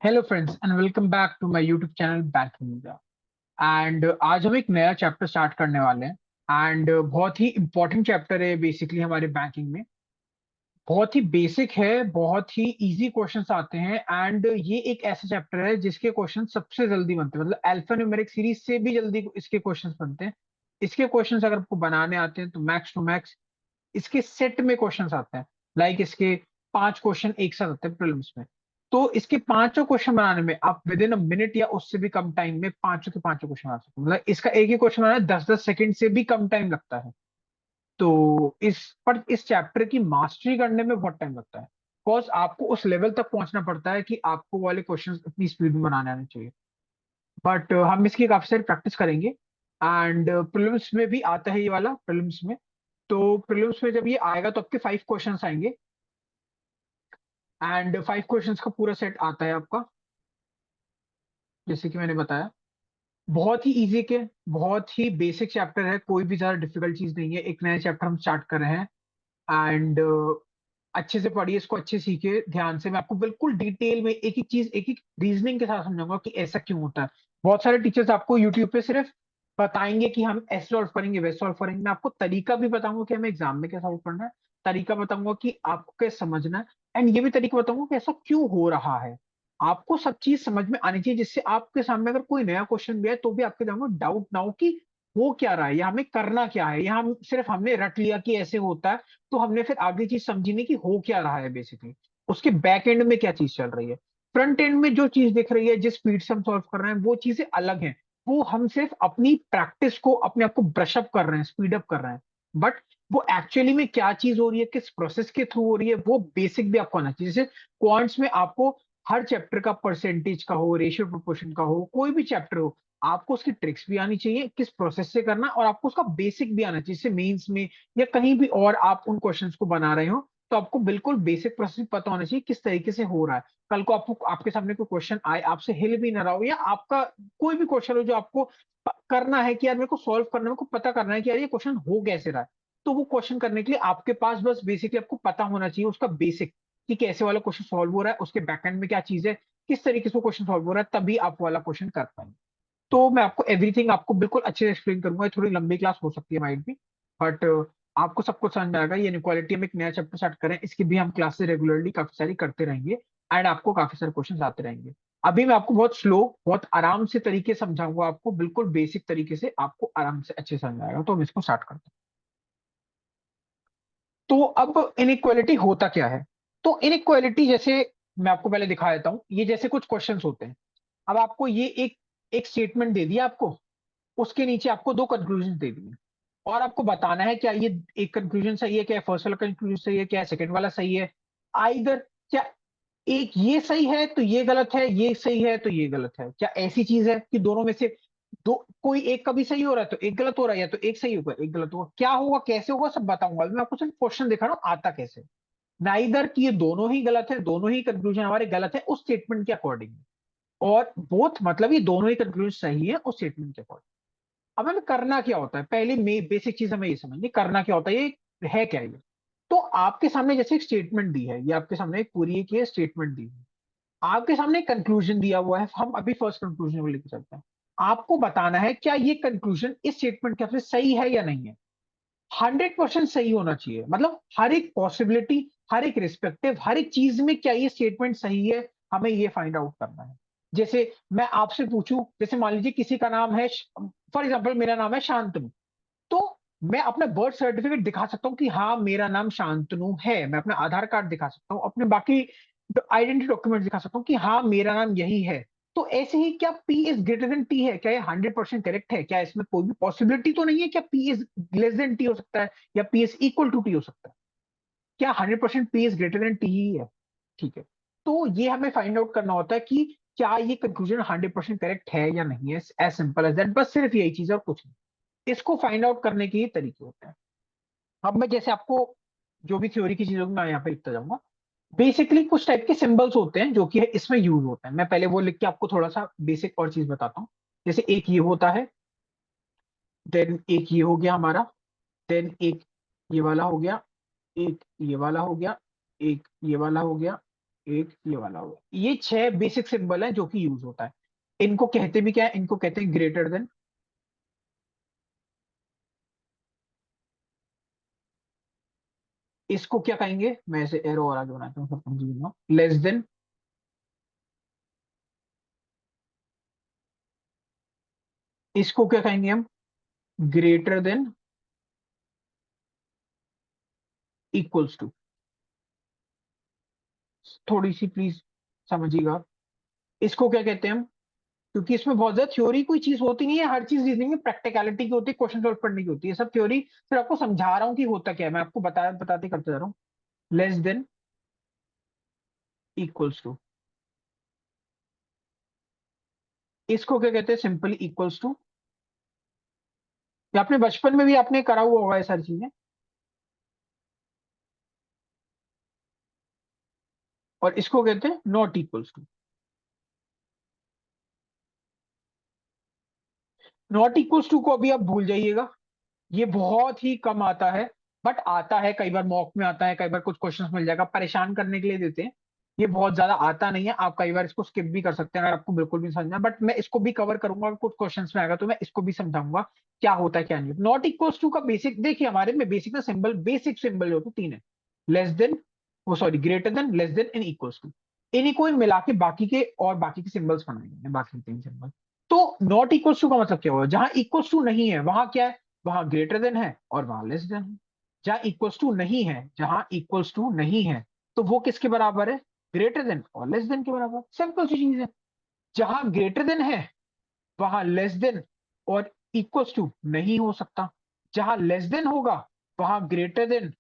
Hello friends and welcome back to my YouTube channel banking India. And आज हम एक नया चैप्टर स्टार्ट करने वाले हैं। एंड बहुत ही इंपॉर्टेंट चैप्टर है बेसिकली हमारे बैंकिंग में। बहुत ही बेसिक है, बहुत ही इजी क्वेश्चंस आते हैं। एंड ये एक ऐसा चैप्टर है जिसके क्वेश्चन सबसे जल्दी बनते हैं, मतलब अल्फा न्यूमेरिक सीरीज से भी जल्दी इसके क्वेश्चंस बनते हैं। इसके क्वेश्चंस अगर आपको बनाने आते हैं तो मैक्स टू मैक्स इसके सेट में क्वेश्चंस आते हैं। लाइक इसके 5 क्वेश्चन एक साथ आते हैं प्रीलिम्स में। तो इसके पांचों क्वेश्चन बनाने में आप विद इन अ मिनट या उससे भी कम टाइम में पांचों के पांचों क्वेश्चन बना सकते हो। मतलब इसका एक ही क्वेश्चन बनाना 10-10 सेकंड से भी कम टाइम लगता है। तो इस चैप्टर की मास्टरी करने में बहुत टाइम लगता है। बिकॉज आपको उस लेवल तक पहुंचना पड़ता है कि आपको वाले क्वेश्चन इतनी स्पीड में बनाने आने चाहिए। बट हम इसकी काफी सारी प्रैक्टिस करेंगे। एंड प्रीलिम्स में भी आता है ये वाला प्रीलिम्स में। तो प्रीलिम्स में जब ये आएगा तो आपके 5 क्वेश्चंस आएंगे। एंड 5 क्वेश्चंस का पूरा सेट आता है आपका, जैसे कि मैंने बताया। बहुत ही इजी के, बहुत ही बेसिक चैप्टर है, कोई भी ज्यादा डिफिकल्ट चीज नहीं है। एक नया चैप्टर हम स्टार्ट कर रहे हैं। एंड अच्छे से पढ़िए इसको, अच्छे सीखिए ध्यान से। मैं आपको बिल्कुल डिटेल में एक एक चीज, एक एक रीजनिंग के साथ समझाऊंगा कि ऐसा क्यों होता है। बहुत सारे टीचर्स आपको यूट्यूब पे सिर्फ बताएंगे कि हम ऐसे सॉल्व करेंगे वैसे सॉल्व करेंगे। मैं आपको तरीका भी बताऊंगा कि हमें एग्जाम में क्या सॉल्व करना है। तरीका बताऊंगा कि आपको कैसे समझना है। एंड ये भी तरीका बताऊंगा कि ऐसा क्यों हो रहा है। आपको सब चीज समझ में आनी चाहिए, जिससे आपके सामने अगर कोई नया क्वेश्चन भी है तो भी आपके दिमाग में डाउट ना हो कि हो क्या रहा है या हमें करना क्या है। या हम सिर्फ हमने रट लिया कि ऐसे होता है, तो हमने फिर आगे चीज समझी नहीं कि हो क्या रहा है बेसिकली। उसके बैक एंड में क्या चीज चल रही है। फ्रंट एंड में जो चीज दिख रही है, जिस स्पीड से हम सॉल्व कर रहे हैं, वो चीजें अलग हैं। वो हम सिर्फ अपनी प्रैक्टिस को, अपने आप को ब्रश अप कर रहे हैं, स्पीड अप कर रहे हैं। बट वो एक्चुअली में क्या चीज हो रही है, किस प्रोसेस के थ्रू हो रही है, वो बेसिक भी आपको आना चाहिए। जैसे क्वांट्स में आपको हर चैप्टर का परसेंटेज का हो, रेशियो प्रोपोर्शन का हो, कोई भी चैप्टर हो, आपको उसकी ट्रिक्स भी आनी चाहिए किस प्रोसेस से करना, और आपको उसका बेसिक भी आना चाहिए। जैसे मेंस में या कहीं भी और आप उन क्वेश्चंस को बना रहे हो, तो आपको बिल्कुल बेसिक प्रोसेस पता होना चाहिए किस तरीके से हो रहा है। कल को आपको, आपके सामने कोई क्वेश्चन आए, आपसे हिल भी ना रहा हो, या आपका कोई भी क्वेश्चन हो जो आपको करना है कि यार मेरे को सॉल्व करना है, मेरे को पता करना है कि यार ये क्वेश्चन हो कैसे रहा है। तो वो क्वेश्चन करने के लिए आपके पास बस बेसिकली आपको पता होना चाहिए उसका बेसिक, कि कैसे वाला क्वेश्चन सॉल्व हो रहा है, उसके बैकएंड में क्या चीज है, किस तरीके से क्वेश्चन सॉल्व हो रहा है, तभी आप वाला क्वेश्चन कर पाएंगे। तो मैं आपको एवरीथिंग आपको बिल्कुल अच्छे से एक्सप्लेन करूंगा। ये थोड़ी लंबी क्लास हो सकती है माइट भी, बट आपको सब कुछ समझ में आएगा। ये इनक्वालिटी हम एक नया चैप्टर स्टार्ट करें, इसकी भी हम क्लासेस रेगुलरली काफी सारी करते रहेंगे। एंड आपको काफी सारे क्वेश्चन आते रहेंगे। अभी मैं आपको बहुत स्लो, बहुत आराम से तरीके से समझाऊंगा, आपको बिल्कुल बेसिक तरीके से आपको आराम से अच्छे से समझ आएगा। तो हम इसको स्टार्ट करते हैं। तो अब इनइक्वालिटी होता क्या है। तो इनइक्वालिटी जैसे मैं आपको पहले दिखा देता हूँ, ये जैसे कुछ क्वेश्चंस होते हैं। अब आपको ये एक एक स्टेटमेंट दे दिया आपको, उसके नीचे आपको दो कंक्लूजन दे दिए, और आपको बताना है क्या ये एक कंक्लूजन सही है, क्या फर्स्ट वाला कंक्लूजन सही है, क्या सेकंड वाला सही है। आइदर क्या एक ये सही है तो ये गलत है, ये सही है तो ये गलत है, क्या ऐसी चीज है कि दोनों में से दो कोई एक कभी सही हो रहा है तो एक गलत हो रहा है, या तो एक सही होगा एक गलत होगा, क्या होगा कैसे होगा सब बताऊंगा। अभी मैं आपको सिर्फ क्वेश्चन दिखा रहा हूँ आता कैसे। नाइदर कि ये दोनों ही गलत है, दोनों ही कंक्लूजन हमारे गलत है उस स्टेटमेंट के अकॉर्डिंग, और बोथ मतलब ये दोनों ही कंक्लूजन सही है उस स्टेटमेंट के अकॉर्डिंग। अब हमें करना क्या होता है, पहले में बेसिक चीज हमें ये समझनी करना क्या होता है, ये है क्या ये। तो आपके सामने जैसे एक स्टेटमेंट दी है, ये आपके सामने एक पूरी एक ये स्टेटमेंट दी है, आपके सामने एक कंक्लूजन दिया हुआ है। हम अभी फर्स्ट कंक्लूजन को लेकर चलते हैं। आपको बताना है क्या ये कंक्लूजन इस स्टेटमेंट के हिसाब से सही है या नहीं है। 100% सही होना चाहिए, मतलब हर एक पॉसिबिलिटी, हर एक रिस्पेक्टिव, हर एक चीज में क्या ये स्टेटमेंट सही है, हमें ये फाइंड आउट करना है। जैसे मैं आपसे पूछूं, जैसे मान लीजिए किसी का नाम है, फॉर एग्जाम्पल मेरा नाम है शांतनु, तो मैं अपना बर्थ सर्टिफिकेट दिखा सकता हूँ कि हाँ मेरा नाम शांतनु है। मैं अपना आधार कार्ड दिखा सकता हूँ, अपने बाकी आइडेंटिटी डॉक्यूमेंट दिखा सकता हूँ कि हाँ मेरा नाम यही है। तो ऐसे ही क्या P is greater than T है, क्या ये 100% करेक्ट है, क्या इसमें कोई भी पॉसिबिलिटी तो नहीं है, क्या P is less than T हो सकता है, या P is equal to T हो सकता है। क्या 100% P is greater than T ही है। ठीक है। तो ये हमें फाइंड आउट करना होता है कि क्या ये कंक्लूजन 100% करेक्ट है या नहीं है। एज सिंपल एज दैट, बस सिर्फ यही चीज है और कुछ नहीं। इसको फाइंड आउट करने के ये तरीके होते हैं। अब मैं जैसे आपको जो भी थ्योरी की चीजों मैं यहाँ पे लिखता जाऊंगा। बेसिकली कुछ टाइप के सिंबल्स होते हैं जो कि इसमें यूज होते हैं। मैं पहले वो लिख के आपको थोड़ा सा बेसिक और चीज बताता हूँ। जैसे एक ये होता है, देन एक ये हो गया हमारा, देन एक ये वाला हो गया, एक ये वाला हो गया, एक ये वाला हो गया, एक ये वाला होगा। ये 6 बेसिक सिंबल है जो कि यूज होता है। इनको कहते भी क्या है, इनको कहते हैं ग्रेटर देन। इसको क्या कहेंगे, मैं इसे एरो और आगे बनाता हूँ, सब समझिए। Less than. इसको क्या कहेंगे हम, ग्रेटर देन, इक्वल्स टू। थोड़ी सी प्लीज समझिएगा। इसको क्या कहते हैं हम, क्योंकि इसमें बहुत ज्यादा थ्योरी कोई चीज होती नहीं है, हर चीज रीजनिंग में प्रैक्टिकलिटी की होती है, क्वेश्चन सॉल्व करने की होती है। सब थ्योरी फिर आपको समझा रहा हूँ कि होता क्या है, मैं आपको बताते करते जा रहा हूँ। Less than, equals to. इसको क्या कहते हैं, सिंपली इक्वल्स टू। ये आपने बचपन में भी आपने करा हुआ होगा ये सारी चीजें। और इसको कहते हैं not equals to. Not equals to को अभी आप भूल जाइएगा, ये बहुत ही कम आता है। बट आता है, कई बार मॉक में आता है, कई बार कुछ क्वेश्चंस मिल जाएगा, परेशान करने के लिए देते हैं। ये बहुत ज्यादा आता नहीं है, आप कई बार इसको स्किप भी कर सकते हैं अगर आपको बिल्कुल भी समझना, बट मैं इसको भी कवर करूंगा, अगर कुछ क्वेश्चंस में आएगा तो मैं इसको भी समझाऊंगा क्या होता है क्या नहीं। नॉट इक्वल्स टू का बेसिक देखिए, हमारे में बेसिक ना सिंबल, बेसिक सिंबल जो होते हैं 3 है। लेस देन, वो sorry greater than, less than and equals to. इन्हीं को मिला के बाकी के और बाकी के सिंबल्स बनाए गए हैं, बाकी के 3 सिंबल। तो नॉट इक्वल्स टू का मतलब क्या हुआ, जहां इक्वल्स टू नहीं है वहां क्या है, वहां ग्रेटर देन है और वहां लेस देन है। जहां इक्वल्स टू नहीं है, जहां इक्वल्स टू नहीं है, तो वो किसके बराबर है, ग्रेटर देन और लेस देन के बराबर। सिंपल सी चीज है। जहां ग्रेटर देन है वहां लेस देन और इक्वल्स टू नहीं हो सकता। जहां लेस देन होगा वहां ग्रेटर देन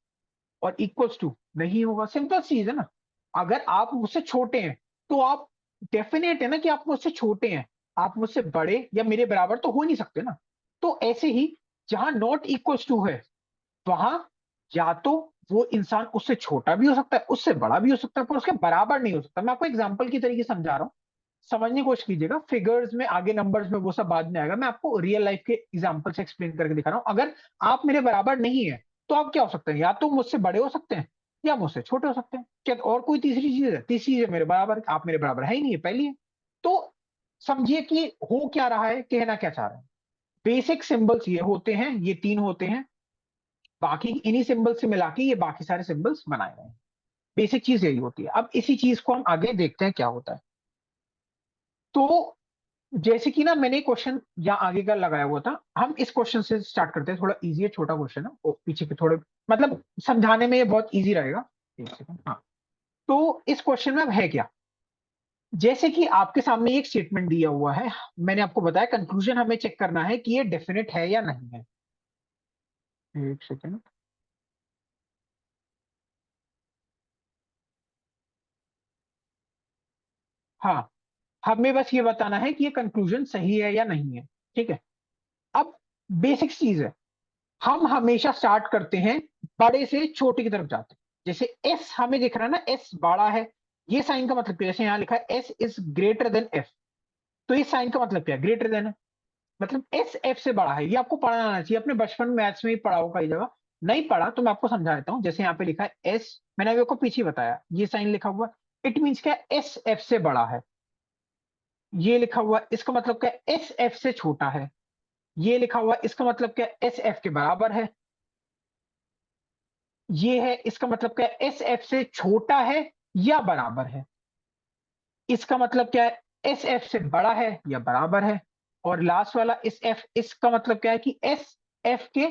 और इक्वल्स टू नहीं होगा। सिंपल चीज है ना। अगर आप मुझसे छोटे हैं तो आप, डेफिनेट है ना कि आप मुझसे छोटे हैं, आप मुझसे बड़े या मेरे बराबर तो हो नहीं सकते ना। तो ऐसे ही जहां नॉट इक्वल्स टू है वहां या तो वो इंसान उससे छोटा भी हो सकता है, उससे बड़ा भी हो सकता है, पर उसके बराबर नहीं हो सकता। मैं आपको एग्जांपल की तरीके से समझा रहा हूँ, समझने की कोशिश कीजिएगा। फिगर्स में आगे, नंबर्स में वो सब बाद में आएगा, मैं आपको रियल लाइफ के एग्जांपल से एक्सप्लेन करके दिखा रहा हूँ। अगर आप मेरे बराबर नहीं है तो आप क्या हो सकते हैं, या तो मुझसे बड़े हो सकते हैं या मुझसे छोटे हो सकते हैं। क्या और कोई तीसरी चीज है, तीसरी चीज है मेरे बराबर, आप मेरे बराबर है ही नहीं है, पहली है। तो समझिए कि हो क्या रहा है, कहना क्या चाह रहे हैं। बेसिक सिंबल्स ये होते हैं, ये 3 होते हैं, बाकी इन्हीं सिंबल से मिला के ये बाकी सारे सिंबल्स बनाए गए हैं। बेसिक चीज यही होती है। अब इसी चीज को हम आगे देखते हैं क्या होता है। तो जैसे कि ना मैंने क्वेश्चन यहाँ आगे का लगाया हुआ था, हम इस क्वेश्चन से स्टार्ट करते हैं। थोड़ा इजी है, छोटा क्वेश्चन है, और पीछे के थोड़े मतलब समझाने में ये बहुत इजी रहेगा। एक सेकंड, हाँ। तो इस क्वेश्चन में अब है क्या, जैसे कि आपके सामने एक स्टेटमेंट दिया हुआ है, मैंने आपको बताया कंक्लूजन हमें चेक करना है कि ये डेफिनेट है या नहीं है। एक सेकंड, हाँ। हमें बस ये बताना है कि ये कंक्लूजन सही है या नहीं है, ठीक है। अब बेसिक चीज है, हम हमेशा स्टार्ट करते हैं बड़े से छोटे की तरफ जाते हैं। जैसे एस हमें दिख रहा है ना, एस बड़ा है, ये साइन का मतलब क्या है, जैसे यहां लिखा है S is greater than F, तो इस साइन का मतलब क्या है, ग्रेटर देन है, मतलब एस एफ से बड़ा है। ये आपको पढ़ना आना चाहिए, अपने बचपन में मैथ्स में ही पढ़ा होगा कई जगह। नहीं पढ़ा तो मैं आपको समझा देता हूँ। जैसे यहाँ पे लिखा है एस, मैंने अभी आपको पीछे बताया, ये साइन लिखा हुआ, इट मीन्स क्या, एस एफ से बड़ा है। ये लिखा हुआ इसका मतलब क्या, एस एफ से छोटा है। ये लिखा हुआ इसका मतलब क्या, एस एफ के बराबर है। ये है, इसका मतलब क्या है, एस एफ से छोटा है या बराबर है। इसका मतलब क्या है, एस एफ से बड़ा है या बराबर है। और लास्ट वाला इस एफ, इसका मतलब क्या है कि एस एफ के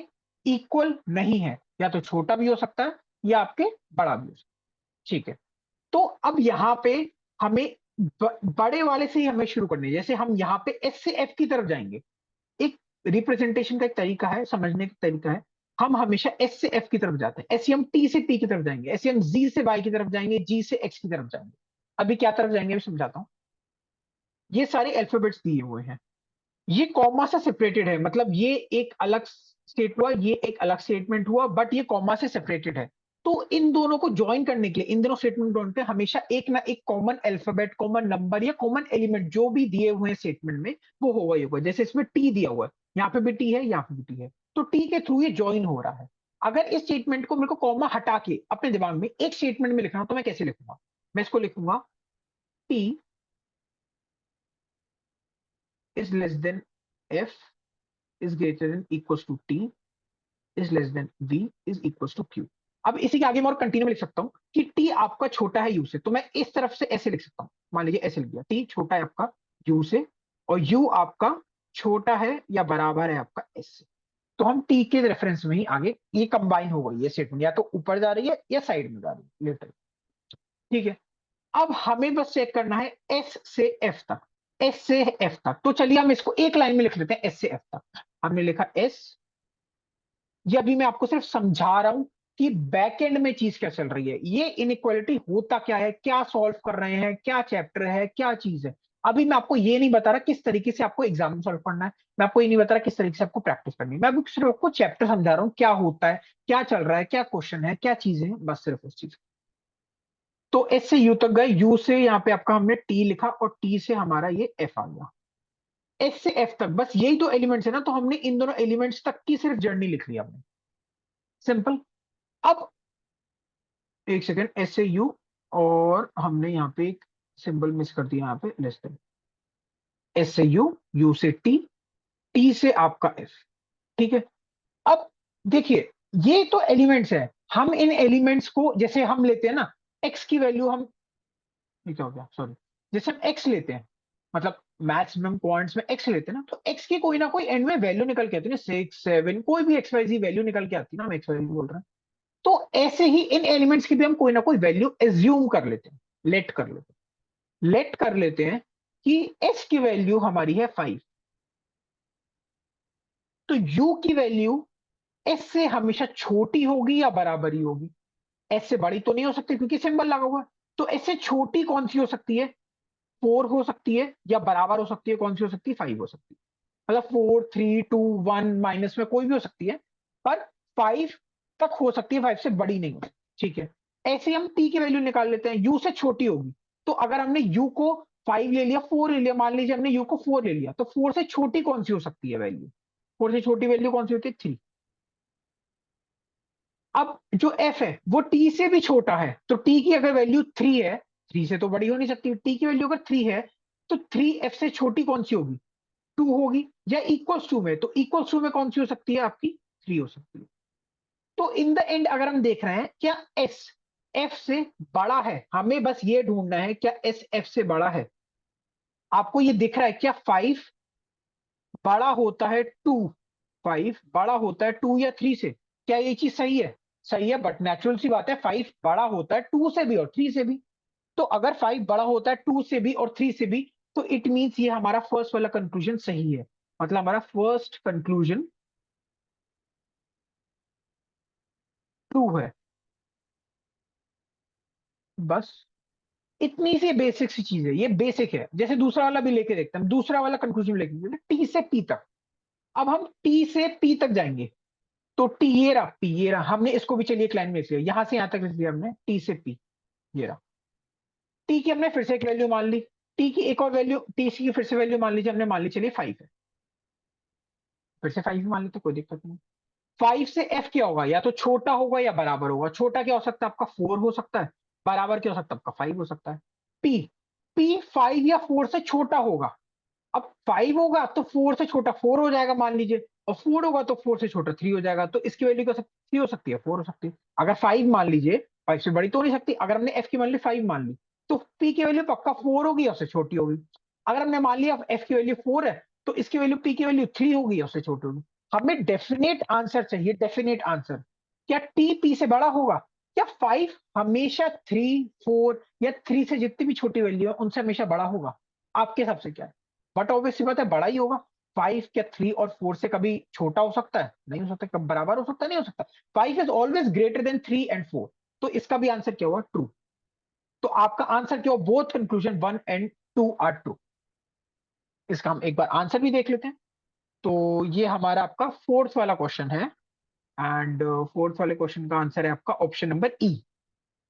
इक्वल नहीं है, या तो छोटा भी हो सकता है या आपके बड़ा भी हो सकता है, ठीक है। तो अब यहाँ पे हमें बड़े वाले से ही हमें शुरू करनी है। जैसे हम यहाँ पे एस से एफ की तरफ जाएंगे, एक रिप्रेजेंटेशन का एक तरीका है, समझने का तरीका है। हम हमेशा एस से एफ की तरफ जाते हैं, ऐसे हम टी से टी की तरफ जाएंगे, ऐसे हम जी से वाई की तरफ जाएंगे, जी से एक्स की तरफ जाएंगे। अभी क्या तरफ जाएंगे, मैं समझाता हूँ। ये सारे अल्फाबेट्स दिए हुए हैं, ये कॉमा से सेपरेटेड है, मतलब ये एक अलग स्टेट हुआ, ये एक अलग स्टेटमेंट हुआ, बट ये कॉमा से सेपरेटेड है। तो इन दोनों को ज्वाइन करने के लिए, इन दोनों स्टेटमेंट को पे हमेशा एक ना एक कॉमन अल्फाबेट, कॉमन नंबर या कॉमन एलिमेंट जो भी दिए हुए हैं स्टेटमेंट में, वो होगा ही होगा। जैसे इसमें टी दिया हुआ है, यहाँ पे भी टी है, यहाँ पे भी टी है, तो टी के थ्रू ये ज्वाइन हो रहा है। अगर इस स्टेटमेंट को मेरे को कॉमा हटा के अपने दिमाग में एक स्टेटमेंट में लिखना हो तो मैं कैसे लिखूंगा, मैं इसको लिखूंगा T is less than F is greater than equals to T is less than V is equals to Q। अब इसी के आगे मैं और कंटिन्यू लिख सकता हूं कि T आपका छोटा है U से, तो मैं इस तरफ से ऐसे लिख सकता हूं। मान लीजिए ऐसे लिख दिया, T छोटा है आपका U से और U आपका छोटा है या बराबर है आपका S से। तो हम T के रेफरेंस में ही आगे ये कंबाइन हो गई, ये स्टेटमेंट या तो ऊपर जा रही है या साइड में जा रही है लेटर। ठीक है, अब हमें बस चेक करना है S से F तक, S से F तक। तो चलिए हम इसको एक लाइन में लिख लेते हैं, S से F तक हमने लिखा S। ये अभी मैं आपको सिर्फ समझा रहा हूं कि बैक एंड में चीज क्या चल रही है, ये इनइक्वालिटी होता क्या है, क्या सॉल्व कर रहे हैं, क्या चैप्टर है, क्या चीज है। अभी मैं आपको ये नहीं बता रहा किस तरीके से आपको एग्जाम में सॉल्व करना है, मैं आपको ये नहीं बता रहा किस तरीके से आपको प्रैक्टिस करनी है, मैं अभी सिर्फ आपको चैप्टर समझा रहा हूँ, क्या होता है, क्या चल रहा है, क्या क्वेश्चन है, क्या चीजें हैं, बस सिर्फ उस चीज। तो एस से यू तक गए, यू से यहाँ पे आपका हमने टी लिखा और टी से हमारा ये एफ आ गया। एस से एफ तक बस यही दो एलिमेंट्स है ना, तो हमने इन दोनों एलिमेंट्स तक की सिर्फ जर्नी लिख ली हमने, सिंपल। अब एक सेकेंड, एस से यू और हमने यहाँ पे एक सिंबल मिस कर दिया यहाँ पे, लेस देन। एस से यू, यू से टी, टी से आपका एफ। ठीक है, अब देखिए ये तो एलिमेंट्स है, हम इन एलिमेंट्स को जैसे हम लेते हैं ना, एक्स की वैल्यू हम, ये क्या हो गया सॉरी, जैसे हम एक्स लेते हैं, मतलब मैक्सिमम पॉइंट्स में एक्स लेते हैं ना, तो एक्स की कोई ना कोई एंड में वैल्यू निकल के आती है ना, 6 7 कोई भी एक्स वाई जी वैल्यू निकल के आती है ना, हम एक्स वाई जी बोल रहे हैं। तो ऐसे ही इन एलिमेंट्स की भी हम कोई ना कोई वैल्यू एज्यूम कर लेते हैं, लेट कर लेते हैं, लेट कर लेते हैं कि एस की वैल्यू हमारी है 5। तो यू की वैल्यू एस से हमेशा छोटी होगी या बराबर ही होगी, एस से बड़ी तो नहीं हो सकती क्योंकि सिंबल लगा हुआ है। तो एस से छोटी कौन सी हो सकती है, 4 हो सकती है, या बराबर हो सकती है, कौन सी हो सकती है, 5 हो सकती है। मतलब 4 3 2 1 माइनस में कोई भी हो सकती है, पर 5 तक हो सकती है, 5 से बड़ी नहीं हो सकती। ठीक है, ऐसे ही हम टी की वैल्यू निकाल लेते हैं, यू से छोटी होगी। तो अगर हमने यू को 5 ले लिया, 4 ले लिया, मान लीजिए हमने यू को 4 ले लिया, तो 4 से छोटी कौन सी हो सकती है वैल्यू, 4 से छोटी वैल्यू कौन सी होती है, 3। अब जो एफ है वो टी से भी छोटा है, तो टी की अगर वैल्यू 3 है, 3 से तो बड़ी हो नहीं सकती, टी की वैल्यू अगर 3 है, तो 3 एफ से छोटी कौन सी होगी, 2 होगी। या इक्वल्स टू में, तो इक्वल्स टू में कौन सी हो सकती है आपकी, 3 हो सकती है। तो इन द एंड अगर हम देख रहे हैं क्या एस एफ से बड़ा है, हमें बस ये ढूंढना है क्या एस एफ से बड़ा है। आपको ये दिख रहा है क्या 5 बड़ा होता है 2, 5 बड़ा होता है 2 या 3 से, क्या ये चीज सही है, सही है, बट नेचुरल सी बात है 5 बड़ा होता है 2 से भी और 3 से भी। तो अगर 5 बड़ा होता है 2 से भी और 3 से भी, तो इट मींस ये हमारा फर्स्ट वाला कंक्लूजन सही है, मतलब हमारा फर्स्ट कंक्लूजन ट्रू है। बस इतनी सी बेसिक सी चीज है, ये बेसिक है। जैसे दूसरा वाला भी लेके देखते हैं, दूसरा वाला कंक्लूजन लेके टी से पी तक। अब हम टी से पी तक जाएंगे, तो टी ये रहा, पी ये रहा, हमने इसको भी चलिए एक लाइन में लिख लिया, यहां से यहां तक लिख दिया हमने, टी से पी ये रहा। टी की हमने फिर से एक वैल्यू मान ली, टी की एक और वैल्यू, टी की फिर से वैल्यू मान लीजिए, हमने मान ली चलिए 5 है, फिर से 5 मान ली तो कोई दिक्कत नहीं। 5 से एफ क्या होगा, या तो छोटा होगा या बराबर होगा। छोटा क्या हो सकता है आपका, 4 हो सकता है, बराबर क्या हो सकता है आपका, 5 हो सकता है। पी, पी 5 या 4 से छोटा होगा। अब 5 होगा तो 4 से छोटा 4 हो जाएगा मान लीजिए, और 4 होगा तो 4 से छोटा 3 हो जाएगा, तो इसकी वैल्यू क्या 3 हो सकती है, 4 हो सकती है। अगर 5 मान लीजिए, 5 से बड़ी तो हो नहीं सकती, अगर हमने एफ की मान ली 5 मान ली, तो पी की वैल्यू पक्का 4 होगी या उससे छोटी होगी। अगर हमने मान लिया एफ की वैल्यू 4 है, तो इसकी वैल्यू पी की वैल्यू 3 होगी या उससे छोटी होगी। हमें डेफिनेट आंसर चाहिए, डेफिनेट आंसर। क्या टी पी से बड़ा होगा, क्या 5 हमेशा 3 4 या 3 से जितनी भी छोटी वैल्यू है उनसे हमेशा बड़ा होगा, आपके हिसाब से क्या है। बट ऑब्वियसली बात है बड़ा ही होगा। 5 क्या 3 और 4 से कभी छोटा हो सकता है, नहीं हो सकता, कब बराबर हो सकता है, नहीं हो सकता। 5 is always greater than 3 and 4। तो इसका भी आंसर क्या हुआ, ट्रू। तो आपका आंसर क्या हुआ, both conclusion 1 and 2 are true. इसका हम एक बार आंसर भी देख लेते हैं। तो ये हमारा आपका फोर्थ वाला क्वेश्चन है, एंड फोर्थ वाले क्वेश्चन का आंसर है आपका ऑप्शन नंबर ई।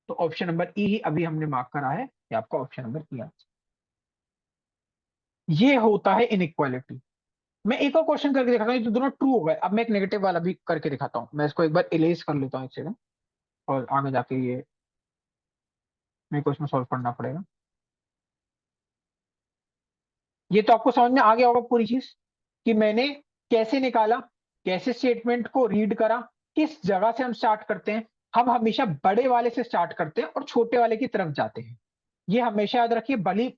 तो ऑप्शन नंबर ई ही अभी हमने मार्क करा है कि आपका ऑप्शन नंबर ई आंसर। ये होता है इनइक्वालिटी। मैं एक और क्वेश्चन करके दिखाता हूँ, ये तो दोनों ट्रू हो गए। अब मैं एक नेगेटिव वाला भी करके दिखाता हूँ, मैं इसको एक बार इरेज कर लेता हूँ एक सेकंड, और आगे जाके ये मेरे को इसमें सॉल्व करना पड़ेगा। ये तो आपको समझ में आ गया होगा पूरी चीज, कि मैंने कैसे निकाला, कैसे स्टेटमेंट को रीड करा, किस जगह से हम स्टार्ट करते हैं। हम हमेशा बड़े वाले से स्टार्ट करते हैं और छोटे वाले की तरफ जाते हैं। ये हमेशा याद रखिए, भली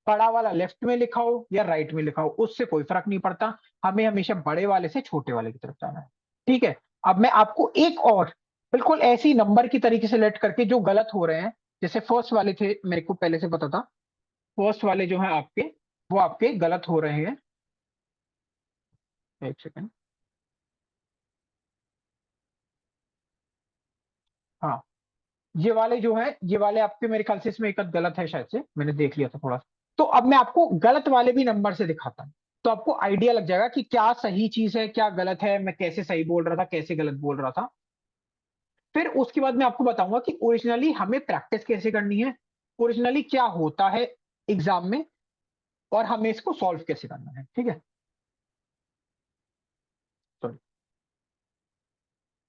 बड़ा वाला लेफ्ट में लिखा हो या राइट में लिखा हो, उससे कोई फर्क नहीं पड़ता। हमें हमेशा बड़े वाले से छोटे वाले की तरफ जाना है। ठीक है। अब मैं आपको एक और बिल्कुल ऐसी नंबर की तरीके से लेट करके जो गलत हो रहे हैं, जैसे फर्स्ट वाले थे, मेरे को पहले से पता था, फर्स्ट वाले जो है आपके, वो आपके गलत हो रहे हैं। एक सेकंड। हाँ, ये वाले जो है, ये वाले आपके मेरे ख्याल से इसमें एक आध गलत है, शायद से मैंने देख लिया था थोड़ा सा। तो अब मैं आपको गलत वाले भी नंबर से दिखाता हूँ, तो आपको आइडिया लग जाएगा कि क्या सही चीज है, क्या गलत है, मैं कैसे सही बोल रहा था, कैसे गलत बोल रहा था। फिर उसके बाद मैं आपको बताऊंगा कि ओरिजिनली हमें प्रैक्टिस कैसे करनी है, ओरिजिनली क्या होता है एग्जाम में, और हमें इसको सॉल्व कैसे करना है। ठीक है। सॉरी।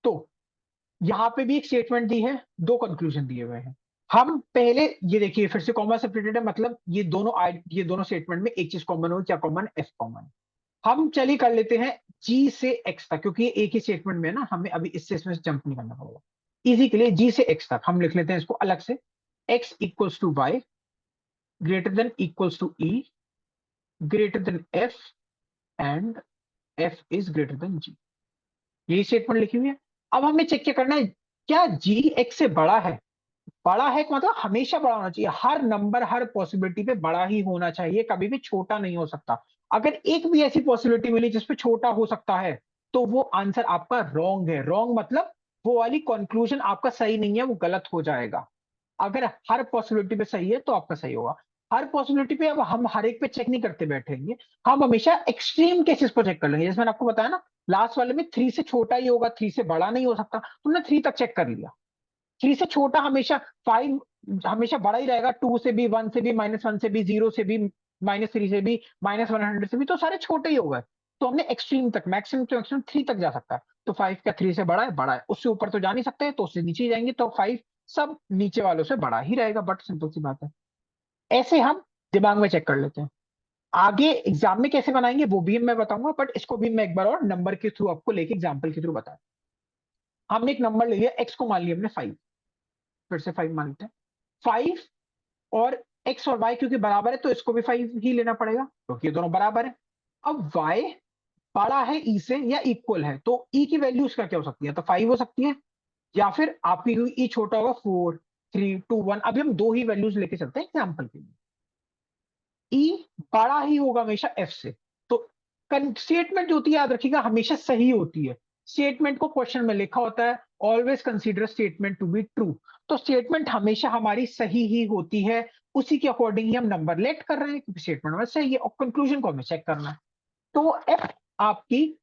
तो यहां पे भी एक स्टेटमेंट दी है, दो कंक्लूजन दिए हुए हैं। हम पहले ये देखिए, फिर से कॉमा सेपरेटेड है, मतलब ये दोनों स्टेटमेंट में एक चीज कॉमन हो, क्या कॉमन, एफ कॉमन। हम चलिए कर लेते हैं जी से एक्स तक, क्योंकि ये एक ही स्टेटमेंट में है ना, हमें अभी इससे इसमें जंप नहीं करना पड़ेगा। इजी के लिए जी से एक्स तक हम लिख लेते हैं इसको अलग से। X equals to y greater than equals to e greater than f and f is greater than g. यही स्टेटमेंट लिखी हुई है। अब हमें चेक क्या करना है, क्या जी एक्स से बड़ा है। बड़ा है का मतलब हमेशा बड़ा होना चाहिए, हर नंबर हर पॉसिबिलिटी पे बड़ा ही होना चाहिए, कभी भी छोटा नहीं हो सकता। अगर एक भी ऐसी पॉसिबिलिटी मिली जिसपे छोटा हो सकता है, तो वो आंसर आपका रॉन्ग है। रॉन्ग मतलब वो वाली कंक्लूजन आपका सही नहीं है, वो गलत हो जाएगा। अगर हर पॉसिबिलिटी पे सही है तो आपका सही होगा। हर पॉसिबिलिटी पे अब हम हर एक पे चेक नहीं करते बैठेंगे, हम हमेशा एक्सट्रीम केसेस पर चेक कर लेंगे। जैसे मैंने आपको बताया ना, लास्ट वाले में 3 से छोटा ही होगा, 3 से बड़ा नहीं हो सकता, तुमने 3 तक चेक कर लिया। 3 से छोटा हमेशा 5 हमेशा बड़ा ही रहेगा, 2 से भी, 1 से भी, -1 से भी, 0 से भी, -3 से भी, -100 से भी, तो सारे छोटे ही हो गए। तो हमने एक्सट्रीम तक, मैक्सिमम टू मैक्सिमम 3 तक जा सकता है। तो 5 क्या 3 से बड़ा है, बड़ा है, उससे ऊपर तो जा नहीं सकते, तो उससे नीचे ही जाएंगे, तो 5 सब नीचे वालों से बड़ा ही रहेगा, बट सिंपल सी बात है। ऐसे हम दिमाग में चेक कर लेते हैं। आगे एग्जाम में कैसे बनाएंगे वो भी मैं बताऊंगा, बट इसको भी मैं एक बार और नंबर के थ्रू आपको लेके एग्जाम्पल के थ्रू बताया। हमने एक नंबर ले लिया, एक्स को मान लिया हमने 5, फिर से 5 मान लेते हैं। 5 और एक्स और वाई क्योंकि बराबर है, तो इसको भी 5 ही लेना पड़ेगा, क्योंकि ये दोनों बराबर है। अब वाई बड़ा है ई से या इक्वल है, तो ई की वैल्यू उसका क्या हो सकती है, तो 5 हो सकती है, या फिर आपकी ई छोटा होगा, 4, 3, 2, 1। अभी हम दो ही वैल्यूज लेके चलते हैं एग्जाम्पल के लिए। ई बड़ा ही होगा हमेशा एफ से। तो स्टेटमेंट जो होती है, याद रखिएगा, हमेशा सही होती है। स्टेटमेंट को क्वेश्चन में लिखा होता है, always consider statement to be true. तो स्टेटमेंट हमेशा हमारी सही ही होती है, उसी के अकॉर्डिंग ही हम नंबर लेट कर रहे हैं, क्योंकि स्टेटमेंट हमारा सही है, और कंक्लूजन को हमें चेक करना है। तो एफ आपकी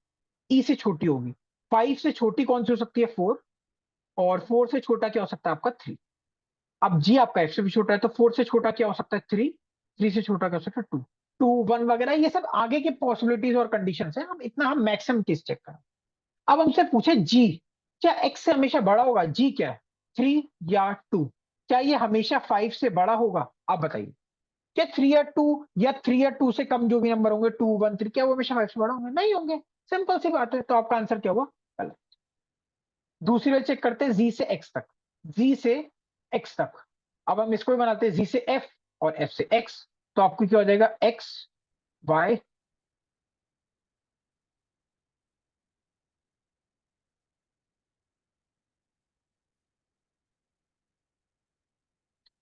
ई से छोटी होगी। 5 से छोटी कौन सी हो सकती है, 4, और 4 से छोटा क्या हो सकता है आपका, 3। अब जी आपका एफ से भी छोटा है, तो 4 से छोटा क्या हो सकता है, 3, 3 से छोटा क्या हो सकता है, 2, 2, 1 वगैरह, ये सब आगे के पॉसिबिलिटीज और कंडीशंस है, हम इतना हम मैक्सिमम केस चेक करें। अब हमसे पूछे जी, क्या एक्स से हमेशा बड़ा होगा, जी क्या है, 3 या 2, क्या ये हमेशा 5 से बड़ा होगा, आप बताइए। क्या 3 या 2, या 3 या 2 से कम जो भी नंबर होंगे, 2, 1, 3, क्या वो हमेशा 5 से बड़ा होंगे, नहीं होंगे। सिंपल सी बात है, तो आपका आंसर क्या होगा, गलत। दूसरी वाले चेक करते हैं जी से एक्स तक। जी से एक्स तक, अब हम इसको भी बनाते हैं जी से एफ और एफ से एक्स। तो आपको क्या हो जाएगा, X Y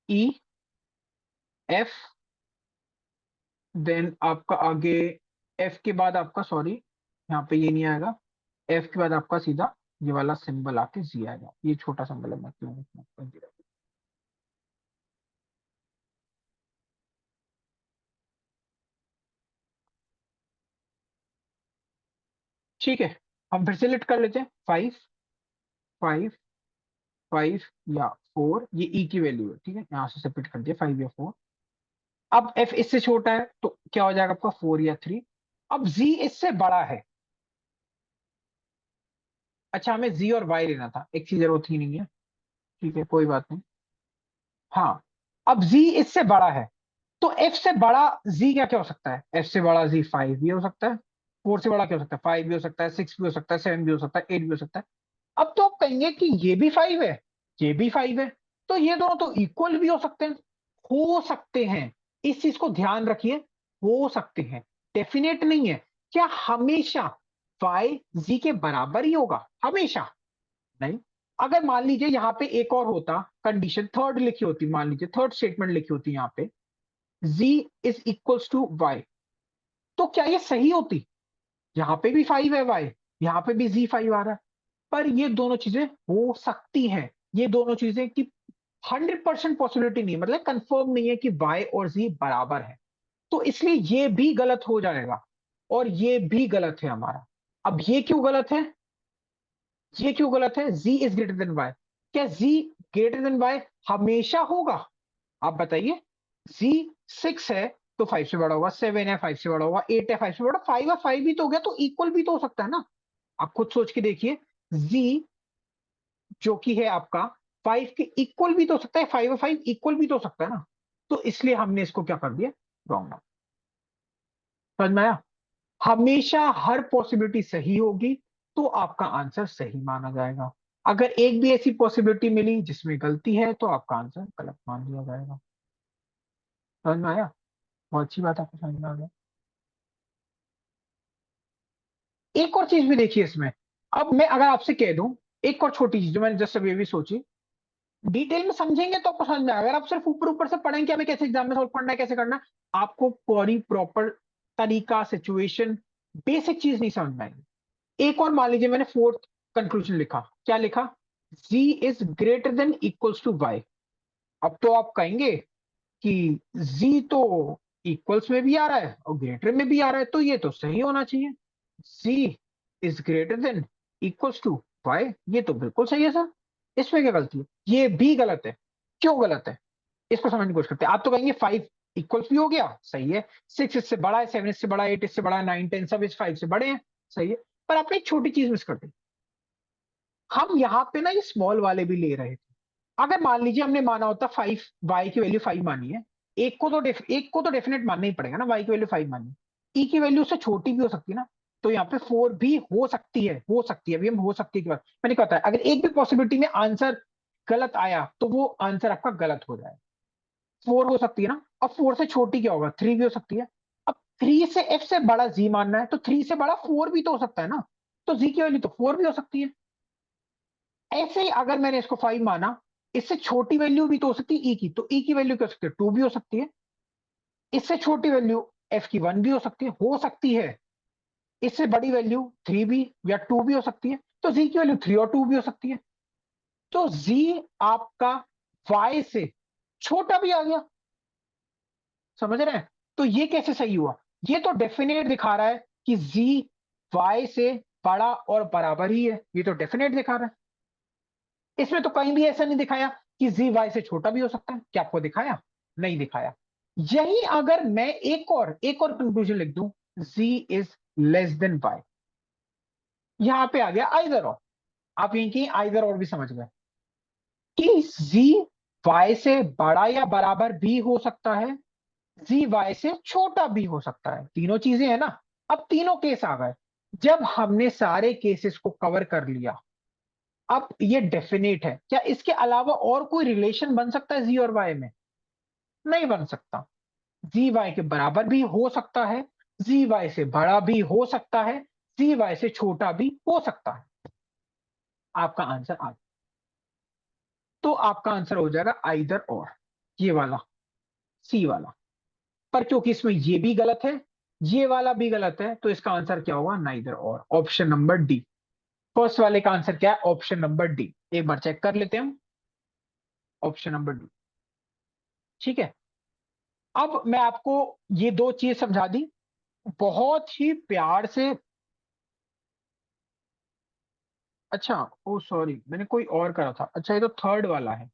E F, then आपका आगे एफ के बाद आपका, सॉरी यहाँ पे ये नहीं आएगा, एफ के बाद आपका सीधा ये वाला सिंबल आके जी आएगा। ये छोटा सिंबल है, मैं क्यों, ठीक है। हम फिर से लिट कर लेते हैं, 5, 5, 5 या 4, ये ई की वैल्यू है, ठीक है, यहाँ से सेपरेट कर दिया, 5 या 4। अब एफ इससे छोटा है, तो क्या हो जाएगा आपका, 4 या 3। अब जी इससे बड़ा है। अच्छा, हमें जी और वाई लेना था, एक चीज जरूरत ही नहीं है, ठीक है, कोई बात नहीं। हाँ, अब z इससे बड़ा है, तो f से बड़ा z क्या क्या हो सकता है? f से बड़ा z 5 भी हो सकता है, 4 से बड़ा क्या हो सकता है? 5 भी हो सकता है, 6 भी हो सकता है, 7 भी हो सकता है, 8 भी हो सकता है। अब तो आप कहेंगे कि ये भी 5 है, ये भी 5 है, तो ये दोनों तो इक्वल भी हो सकते हैं। हो सकते हैं, इस चीज को ध्यान रखिए, हो सकते हैं, डेफिनेट नहीं है। क्या हमेशा y z के बराबर ही होगा? हमेशा नहीं। अगर मान लीजिए यहाँ पे एक और होता कंडीशन, थर्ड लिखी होती, मान लीजिए थर्ड स्टेटमेंट लिखी होती यहाँ पे, z is equals to y, तो क्या ये सही होती? यहाँ पे भी 5 है y, यहाँ पे भी z 5 आ रहा है, पर ये दोनों चीजें हो सकती हैं। ये दोनों चीजें की 100% पॉसिबिलिटी नहीं है, मतलब कंफर्म नहीं है कि y और z बराबर है, तो इसलिए ये भी गलत हो जाएगा और ये भी गलत है हमारा। अब ये क्यों गलत है? ये क्यों गलत है? z is greater then y, क्या z ग्रेटर देन y हमेशा होगा? आप बताइए। z 6 है तो 5 से बड़ा होगा, 7 है 5 से बड़ा होगा, 8 है 5 से बड़ा, 5 है 5 भी तो हो गया, तो इक्वल भी तो हो सकता है ना। आप खुद सोच के देखिए, z जो कि है आपका 5 के इक्वल भी तो हो सकता है, 5 और 5 इक्वल भी तो हो सकता है ना, तो इसलिए हमने इसको क्या कर दिया? Wrong number. समझ में आया? हमेशा हर पॉसिबिलिटी सही होगी तो आपका आंसर सही माना जाएगा। अगर एक भी ऐसी पॉसिबिलिटी मिली जिसमें गलती है तो आपका आंसर गलत मान लिया जाएगा। समझ में आया? बहुत अच्छी बात, आपको समझ में आ गया। एक और चीज भी देखिए इसमें। अब मैं अगर आपसे कह दूं, एक और छोटी चीज जो मैंने जस्ट अभी अभी सोची, डिटेल में समझेंगे तो आपको समझ में आएगा। अगर आप सिर्फ ऊपर ऊपर से पढ़ेंगे कि हमें कैसे एग्जाम में सॉल्व करना है, कैसे करना है, आपको पूरी प्रॉपर तरीका, सिचुएशन, बेसिक चीज नहीं समझ में आएगी। एक और मान लीजिए मैंने फोर्थ कंक्लूजन लिखा, क्या लिखा? z is greater than equals to y। अब तो आप कहेंगे कि z तो इक्वल्स में भी आ रहा है और ग्रेटर में भी आ रहा है, तो ये तो सही होना चाहिए, z is greater than equals to y। ये तो बिल्कुल सही है सर, इसमें क्या गलती है? ये भी गलत है। क्यों गलत है? इसको समझने की कोशिश करते हैं। आप तो कहेंगे 5 इक्वल्स भी हो गया, सही है, 6 इससे बड़ा है, 7 इससे बड़ा है, 8 इससे बड़ा है, 9 10 सब इस 5 से बड़े हैं, सही है। पर आपने एक छोटी चीज मिस कर दी। हम यहाँ पे ना ये स्मॉल वाले भी ले रहे थे। अगर मान लीजिए हमने माना होता 5, y की वैल्यू 5 मानी है, एक को तो डेफिनेट मानना ही पड़ेगा ना, y की वैल्यू 5 मानी, e की वैल्यू उससे छोटी भी हो सकती है ना, तो यहाँ पे 4 भी हो सकती है, हो सकती है, अभी हम हो सकती है की बात मैंने कहा था। अगर एक भी पॉसिबिलिटी में आंसर गलत आया तो वो आंसर आपका गलत हो जाए। 4 हो सकती है ना, अब 4 से छोटी क्या होगा? 3 भी हो सकती है। अब 3 से f से बड़ा z मानना है, तो 3 से बड़ा 4 भी तो हो सकता है ना, तो z की वैल्यू तो 4 भी हो सकती है। ऐसे ही अगर मैंने इसको 5 माना, इससे छोटी वैल्यू भी तो हो सकती है e की, तो e की वैल्यू क्या हो सकती है? 2 भी हो सकती है। इससे छोटी वैल्यू f की 1 भी हो सकती है। इससे बड़ी वैल्यू 3 भी या 2 भी हो सकती है, तो z की वैल्यू 3 और 2 भी हो सकती है। तो z आपका y से छोटा भी आ गया। समझ रहे हैं? तो ये कैसे सही हुआ? ये तो डेफिनेट दिखा रहा है कि z y से बड़ा और बराबर ही है, ये तो डेफिनेट दिखा रहा है। इसमें तो कहीं भी ऐसा नहीं दिखाया कि z y से छोटा भी हो सकता है। क्या आपको दिखाया? नहीं दिखाया। यही अगर मैं एक और कंक्लूजन लिख दूं, z is less then y, यहां पे आ गया आइदर और। आप यहीं की आइदर और भी समझ गए कि z y से बड़ा या बराबर भी हो सकता है, z y से छोटा भी हो सकता है, तीनों चीजें हैं ना। अब तीनों केस आ गए। जब हमने सारे केसेस को कवर कर लिया, अब ये डेफिनेट है, क्या इसके अलावा और कोई रिलेशन बन सकता है जी और वाई में? नहीं बन सकता। जी वाई के बराबर भी हो सकता है, जी वाई से बड़ा भी हो सकता है, जी वाई से छोटा भी हो सकता है। आपका आंसर आ, तो आपका आंसर हो जाएगा आइदर और, ये वाला, सी वाला। पर क्योंकि इसमें ये भी गलत है, ये वाला भी गलत है, तो इसका आंसर क्या होगा? नाइदर और, ऑप्शन नंबर डी। फर्स्ट वाले का आंसर क्या है? Option number D. एक बार चेक कर लेते हैं हम, ऑप्शन नंबर डी। ठीक है। अब मैं आपको ये दो चीज समझा दी बहुत ही प्यार से। अच्छा, ओ सॉरी, मैंने कोई और करा था। अच्छा, ये तो थर्ड वाला है,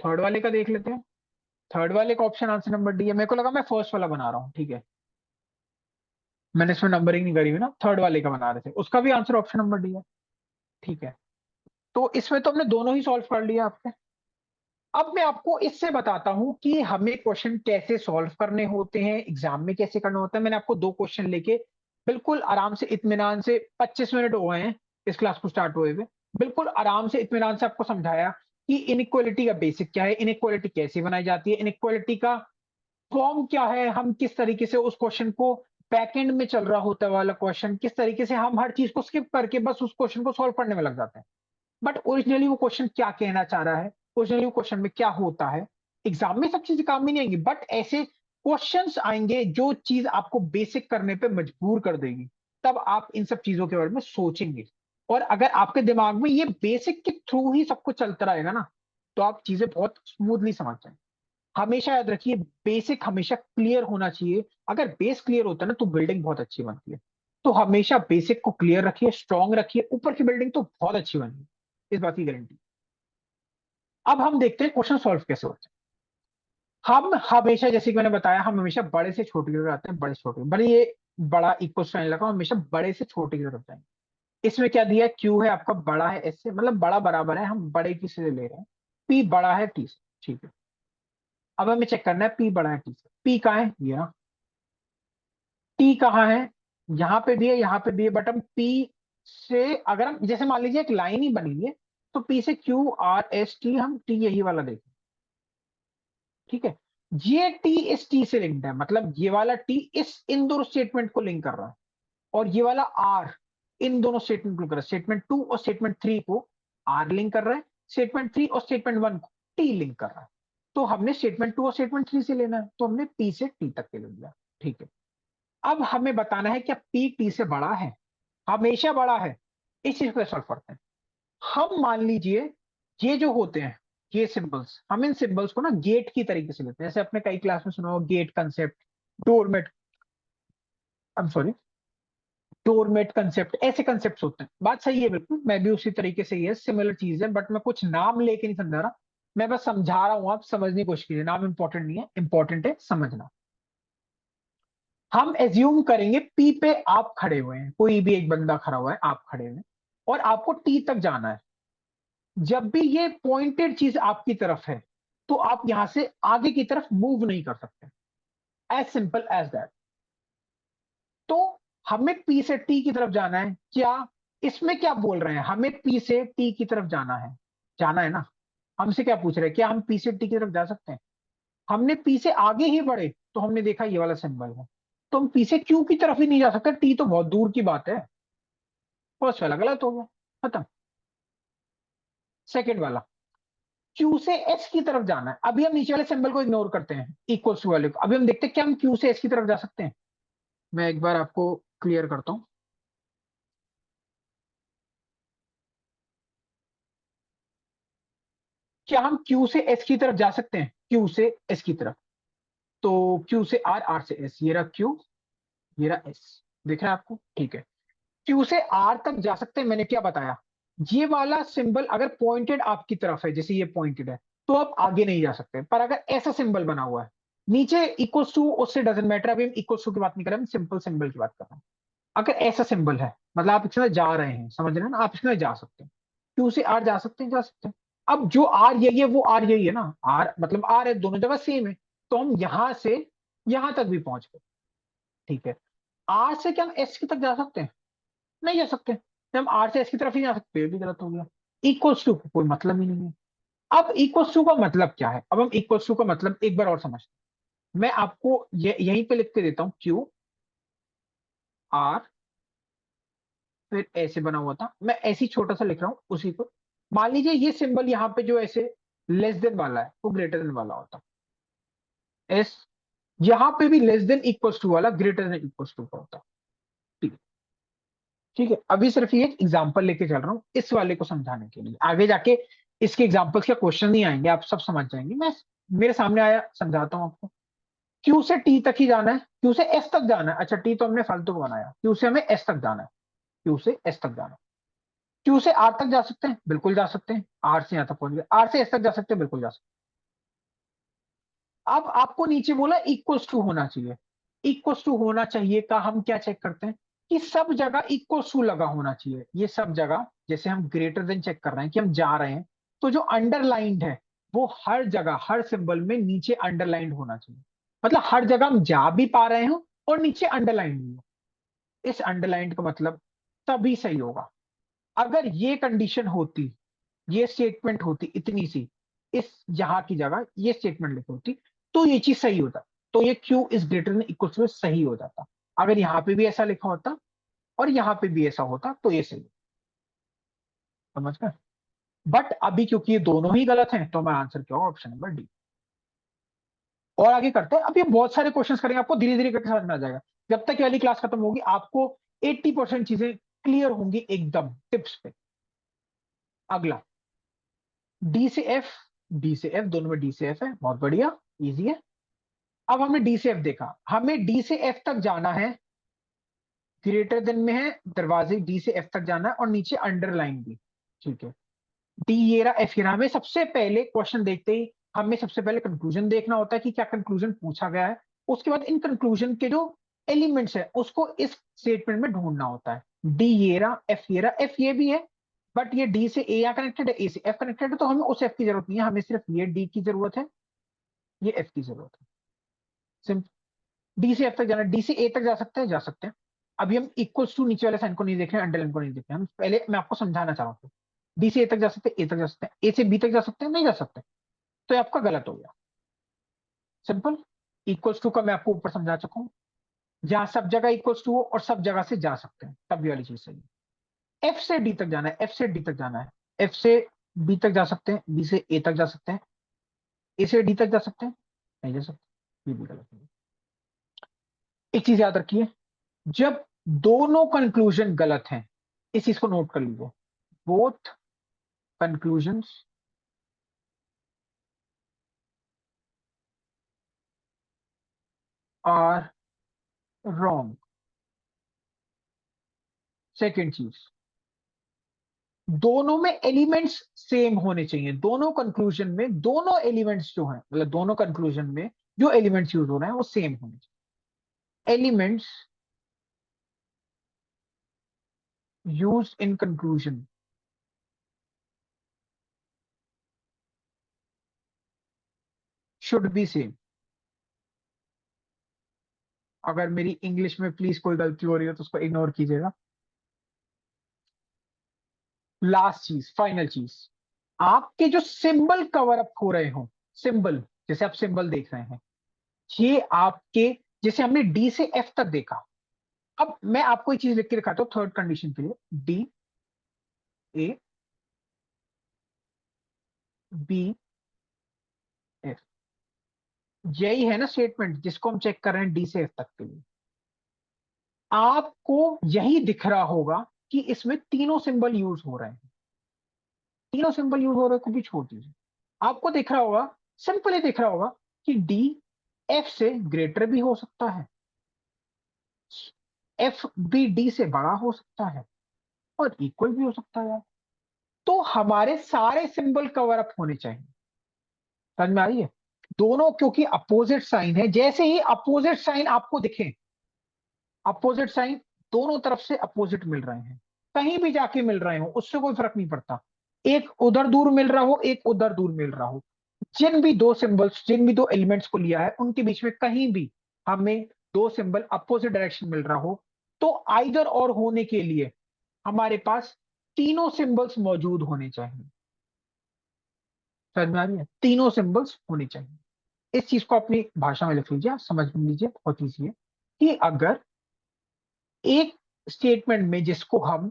थर्ड वाले का देख लेते हैं। थर्ड वाले का ऑप्शन आंसर नंबर डी है, मेरे को लगा मैं फर्स्ट वाला बना रहा हूँ। ठीक है, मैंने इसमें नंबरिंग नहीं करी हुई ना, थर्ड वाले का बना रहे थे, उसका भी आंसर ऑप्शन नंबर डी है। ठीक है, तो इसमें तो हमने दोनों ही सॉल्व कर लिया आपके। अब मैं आपको इससे बताता हूं कि हमें क्वेश्चन कैसे सॉल्व करने होते हैं, एग्जाम में कैसे करना होता है। मैंने आपको 2 क्वेश्चन लेके बिल्कुल आराम से इत्मीनान से 25 मिनट हो गए हैं इस क्लास को स्टार्ट हुए हुए, बिल्कुल आराम से इत्मीनान से आपको समझाया कि इनइक्वालिटी का बेसिक क्या है, इनइक्वालिटी कैसे बनाई जाती है, इनइक्वालिटी का फॉर्म क्या है, हम किस तरीके से उस क्वेश्चन को बैकएंड में चल रहा होता है वाला क्वेश्चन, किस तरीके से हम हर चीज को स्किप करके बस उस क्वेश्चन को सॉल्व करने में लग जाते हैं। बट ओरिजिनली वो क्वेश्चन क्या कहना चाह रहा है, ओरिजिनली वो क्वेश्चन में क्या होता है, एग्जाम में सब चीजें काम में नहीं आएंगी, बट ऐसे क्वेश्चंस आएंगे जो चीज आपको बेसिक करने पे मजबूर कर देगी। तब आप इन सब चीजों के बारे में सोचेंगे। और अगर आपके दिमाग में ये बेसिक के थ्रू ही सब कुछ चलता रहेगा ना, तो आप चीजें बहुत स्मूथली समझ जाएंगे। हमेशा याद रखिए, बेसिक हमेशा क्लियर होना चाहिए। अगर बेस क्लियर होता है ना, तो बिल्डिंग बहुत अच्छी बनती है। तो हमेशा बेसिक को क्लियर रखिए, स्ट्रांग रखिए, ऊपर की बिल्डिंग तो बहुत अच्छी बनेगी, इस बात की गारंटी। अब हम देखते हैं क्वेश्चन सॉल्व कैसे होते हैं। हम हमेशा, जैसे कि मैंने बताया, हम हमेशा बड़े से छोटे की तरफ आते हैं, बड़े से छोटे, बड़े ये बड़ा इक्वल साइन लगा, हमेशा बड़े से छोटे की तरफ जाएंगे। इसमें क्या दिया है, क्यू है आपका, बड़ा है एस से, मतलब बड़ा बराबर है, हम बड़े की से ले रहे हैं, पी बड़ा है टी से, ठीक है। अब हमें चेक करना है पी बड़ा है टी से, पी कहाँ है, ये ना, टी कहाँ है, यहाँ पे भी है, यहाँ पे भी है, बट हम पी से, अगर हम जैसे मान लीजिए एक लाइन ही बनी है, तो पी से क्यू आर एस टी, हम टी यही वाला देखें, ठीक है। ये टी इस टी से लिंक्ड है, मतलब ये वाला टी इस इन दोनों स्टेटमेंट को लिंक कर रहा है, और ये वाला आर इन दोनों स्टेटमेंट को लिंक कर रहा है, स्टेटमेंट 2 और स्टेटमेंट 3 को आर लिंक कर रहा है, स्टेटमेंट 3 और स्टेटमेंट 1 को टी लिंक कर रहा है। तो हमने स्टेटमेंट 2 और स्टेटमेंट 3 से लेना है, तो हमने पी से टी तक के ले लिया, ठीक है। अब हमें बताना है क्या पी टी से बड़ा है, हमेशा बड़ा है। इस चीज को सॉल्व करते हैं। हम मान लीजिए ये जो होते हैं, ये सिंबल्स, हम इन सिंबल्स को ना गेट की तरीके से लेते हैं, जैसे आपने कई क्लास में सुना हो gate concept, doormat, I am sorry, doormat concept, ऐसे कंसेप्ट होते हैं। बात सही है, बिल्कुल मैं भी उसी तरीके से, ये सिमिलर चीज है, बट मैं कुछ नाम लेके नहीं समझा रहा, मैं बस समझा रहा हूं, आप समझने की कोशिश कीजिए। नाम इंपॉर्टेंट नहीं है, इंपॉर्टेंट है समझना। हम एज्यूम करेंगे पी पे आप खड़े हुए हैं, कोई भी एक बंदा खड़ा हुआ है, आप खड़े हुए हैं, और आपको टी तक जाना है। जब भी ये पॉइंटेड चीज आपकी तरफ है, तो आप यहां से आगे की तरफ मूव नहीं कर सकते, एज सिंपल एज दैट। तो हमें पी से टी की तरफ जाना है क्या, इसमें क्या बोल रहे हैं, हमें पी से टी की तरफ जाना है ना। हमसे क्या पूछ रहे हैं, क्या हम पी से टी की तरफ जा सकते हैं। हमने पी से आगे ही बढ़े, तो हमने देखा ये वाला सिंबल है, तो हम पी से क्यू की तरफ ही नहीं जा सकते, टी तो बहुत दूर की बात है। फर्स्ट वाला गलत हो गया, खत्म। सेकेंड वाला, क्यू से एस की तरफ जाना है, अभी हम नीचे वाले सिंबल को इग्नोर करते हैं, इक्वल टू वाले को, अभी हम देखते हैं क्या हम क्यू से एस की तरफ जा सकते हैं। मैं एक बार आपको क्लियर करता हूं, क्या हम क्यू से एस की तरफ जा सकते हैं, क्यू से एस की तरफ। तो क्यू से आर, आर से एस, ये रहा क्यू, ये रहा एस, दिख रहा है आपको, ठीक है। क्यू से आर तक जा सकते हैं, मैंने क्या बताया, ये वाला सिंबल अगर पॉइंटेड आपकी तरफ है, जैसे ये पॉइंटेड है, तो आप आगे नहीं जा सकते। पर अगर ऐसा सिंबल बना हुआ है नीचे इक्वल्स टू, उससे डजेंट मैटर, अभी हम इक्वल्स टू की बात नहीं कर रहे, हम सिंपल सिंबल की बात कर रहे हैं। अगर ऐसा सिंबल है, मतलब आप इसमें जा रहे हैं, समझ रहे हैं ना, आप इसमें जा सकते हैं, क्यू से आर जा सकते हैं, जा सकते हैं। अब जो आर यही है, वो आर यही है ना, आर मतलब आर है, दोनों जगह सेम है, तो हम यहां से यहां तक भी पहुंच गए, ठीक है। आर से क्या हम एस की तक जा सकते हैं, नहीं जा सकते। जब हम आर से एस की तरफ ही जा सकते, ये भी गलत हो गया। इक्वल्स टू कोई मतलब ही नहीं है। अब इक्वल्स टू का मतलब क्या है, अब हम इक्वल्स टू का मतलब एक बार और समझते हैं। मैं आपको यहीं पे लिख के देता हूं, क्यू आर, फिर ऐसे बना हुआ था, मैं ऐसे ही छोटा सा लिख रहा हूं उसी को। मान लीजिए ये सिंबल यहाँ पे जो ऐसे लेस देन वाला है, वो ग्रेटर देन वाला होता, एस। यहाँ पे भी लेस देन इक्वल्स टू वाला ग्रेटर देन इक्वल्स टू का होता, ठीक है। ठीक है, अभी सिर्फ ये एक एग्जांपल लेके चल रहा हूँ इस वाले को समझाने के लिए, आगे जाके इसके एग्जांपल्स के क्वेश्चन नहीं आएंगे, आप सब समझ जाएंगे। मैं मेरे सामने आया, समझाता हूँ आपको। क्यू से टी तक ही जाना है, क्यू से एस तक जाना है, अच्छा टी तो हमने फालतू को बनाया, क्यू से हमें एस तक जाना है, क्यू से एस तक जाना है। क्यू से आर तक जा सकते हैं, बिल्कुल जा सकते हैं, आर से यहां तक पहुंच गए, आर से एस तक जा सकते हैं, बिल्कुल जा सकते हैं। अब आपको नीचे बोला इक्वल्स टू होना चाहिए, इक्वल्स टू होना चाहिए का हम क्या चेक करते हैं, कि सब जगह इक्वल्स टू लगा होना चाहिए, ये सब जगह, जैसे हम ग्रेटर देन चेक कर रहे हैं कि हम जा रहे हैं, तो जो अंडरलाइंड है वो हर जगह हर सिंबल में नीचे अंडरलाइंड होना चाहिए। मतलब हर जगह हम जा भी पा रहे हो और नीचे अंडरलाइन भी हो। इस अंडरलाइंड का मतलब तभी सही होगा। अगर ये कंडीशन होती, ये स्टेटमेंट होती इतनी सी, इस यहाँ की जगह ये स्टेटमेंट लिखी होती, तो ये चीज सही होता। तो ये Q is greater than equal to सही हो जाता। अगर यहाँ पे भी ऐसा लिखा होता और यहाँ पे भी ऐसा होता तो ये सही। समझ गए? बट अभी क्योंकि ये दोनों ही गलत हैं तो हमारा आंसर क्या होगा? Option number D. और आगे करते हैं। अब ये बहुत सारे क्वेश्चंस करेंगे, आपको धीरे धीरे करके समझ में आ जाएगा। जब तक ये वाली क्लास खत्म होगी आपको 80% चीजें क्लियर होंगी एकदम टिप्स पे। अगला, डी से एफ। डी से एफ, दोनों में डी से एफ है, बहुत बढ़िया, इजी है। अब हमने डी से एफ देखा, हमें डी से एफ तक जाना है। ग्रेटर देन में है, दरवाजे डी से एफ तक जाना है और नीचे अंडरलाइन भी। ठीक है, डी ये रहा, एफ ये रहा। हमें सबसे पहले क्वेश्चन देखते ही हमें सबसे पहले कंक्लूजन देखना होता है कि क्या कंक्लूजन पूछा गया है। उसके बाद इन कंक्लूजन के जो एलिमेंट्स है उसको इस स्टेटमेंट में ढूंढना होता है। डी ये रहा, एफ ये रहा, एफ ये भी है, बट ये डी से ए या कनेक्टेड है, ए से एफ कनेक्टेड है, तो हमें उस एफ की जरूरत नहीं है, हमें सिर्फ ये डी की जरूरत है, ये एफ की जरूरत है। सिंपल। डी से एफ तक जाना, डी से ए तक जा सकते हैं, जा सकते हैं। अभी हम इक्वल्स टू नीचे वाले साइन को नहीं देख रहे हैं, अंडरलाइन को नहीं देख रहे हैं, हम पहले मैं आपको समझाना चाह रहा हूँ। डी से ए तक जा सकते हैं, ए तक जा सकते हैं, ए से बी तक जा सकते हैं, नहीं जा सकते, तो ये आपका गलत हो गया। सिंपल। इक्वल्स टू का मैं आपको ऊपर समझा चुका हूं, जहां सब जगह इक्वल्स टू हो और सब जगह से जा सकते हैं, तब ये वाली चीज सही है। एफ से डी तक जाना है, एफ से डी तक जाना है, एफ से बी तक जा सकते हैं, बी से ए तक जा सकते हैं, ए से डी तक जा सकते हैं, नहीं जा सकते, ये भी गलत है। एक चीज याद रखिए, जब दोनों कंक्लूजन गलत हैं, इस चीज को नोट कर लीजिए, both conclusions are wrong. Second चीज, दोनों में एलिमेंट्स सेम होने चाहिए। दोनों कंक्लूजन में दोनों एलिमेंट्स जो हैं, मतलब दोनों कंक्लूजन में जो एलिमेंट्स यूज हो रहे हैं वो सेम होने चाहिए। Elements use in conclusion should be same. अगर मेरी इंग्लिश में प्लीज कोई गलती हो रही हो तो उसको इग्नोर कीजिएगा। लास्ट चीज, फाइनल चीज, आपके जो सिंबल कवर अप हो रहे हो, सिंबल, जैसे आप सिंबल देख रहे हैं, ये आपके, जैसे हमने डी से एफ तक देखा। अब मैं आपको एक चीज लिख के दिखाता हूँ थर्ड कंडीशन के लिए। डी, ए, बी, एफ, यही है ना स्टेटमेंट जिसको हम चेक कर रहे हैं डी से एफ तक के लिए। आपको यही दिख रहा होगा कि इसमें तीनों सिंबल यूज हो रहे हैं। तीनों सिंबल यूज हो रहे हैं, कुछ भी छोड़ दीजिए। आपको दिख रहा होगा, सिंपली दिख रहा होगा कि डी एफ से ग्रेटर भी हो सकता है, एफ भी डी से बड़ा हो सकता है और इक्वल भी हो सकता है। तो हमारे सारे सिंबल कवर अप होने चाहिए। समझ में आ रही है? दोनों क्योंकि अपोजिट साइन है, जैसे ही अपोजिट साइन आपको दिखे, अपोजिट साइन दोनों तरफ से अपोजिट मिल रहे हैं, कहीं भी जाके मिल रहे हो उससे कोई फर्क नहीं पड़ता। एक उधर दूर मिल रहा हो, एक उधर दूर मिल रहा हो, जिन भी दो सिंबल्स, जिन भी दो एलिमेंट्स को लिया है उनके बीच में कहीं भी हमें दो सिंबल अपोजिट डायरेक्शन मिल रहा हो, तो आइदर और होने के लिए हमारे पास तीनों सिंबल्स मौजूद होने चाहिए। समझ में आ रही है? तीनों सिंबल्स होने चाहिए। इस चीज को अपनी भाषा में लिख लीजिए, आप समझ लीजिए, बहुत ईजी है। कि अगर एक स्टेटमेंट में जिसको हम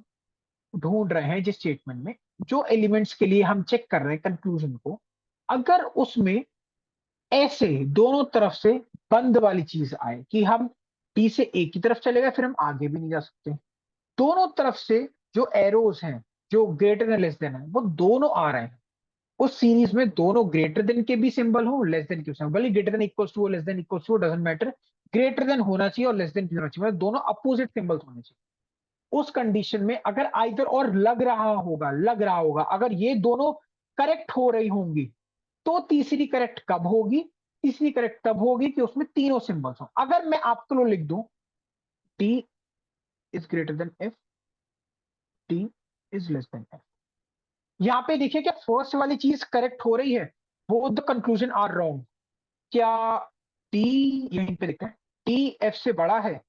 ढूंढ रहे हैं, जिस स्टेटमेंट में जो एलिमेंट्स के लिए हम चेक कर रहे हैं कंक्लूजन को, अगर उसमें ऐसे दोनों तरफ से बंद वाली चीज आए कि हम डी से ए की तरफ चले गए फिर हम आगे भी नहीं जा सकते, दोनों तरफ से जो एरोज हैं, जो ग्रेटर देन लेस देन है, वो दोनों आ रहे हैं, उस सीरीज में दोनों ग्रेटर देन के भी सिंबल हो, लेस देन के सिंबल, भले greater than equals to less than equals to doesn't matter, greater than होना चाहिए और लेस देन होना चाहिए, मतलब दोनों अपोजिट सिंबल्स होने चाहिए। उस कंडीशन में अगर आइदर और लग रहा होगा अगर ये दोनों करेक्ट हो रही होंगी, तो तीसरी करेक्ट कब होगी? तीसरी करेक्ट तब होगी कि उसमें तीनों सिंबल्स हो। अगर मैं आपके लिए लिख दूं D is greater than F, D is less then F, यहां पे देखिए क्या फर्स्ट वाली चीज करेक्ट हो रही है? Both the conclusion are wrong. क्या टी, यहीं पे देखते हैं, टी एफ से बड़ा है?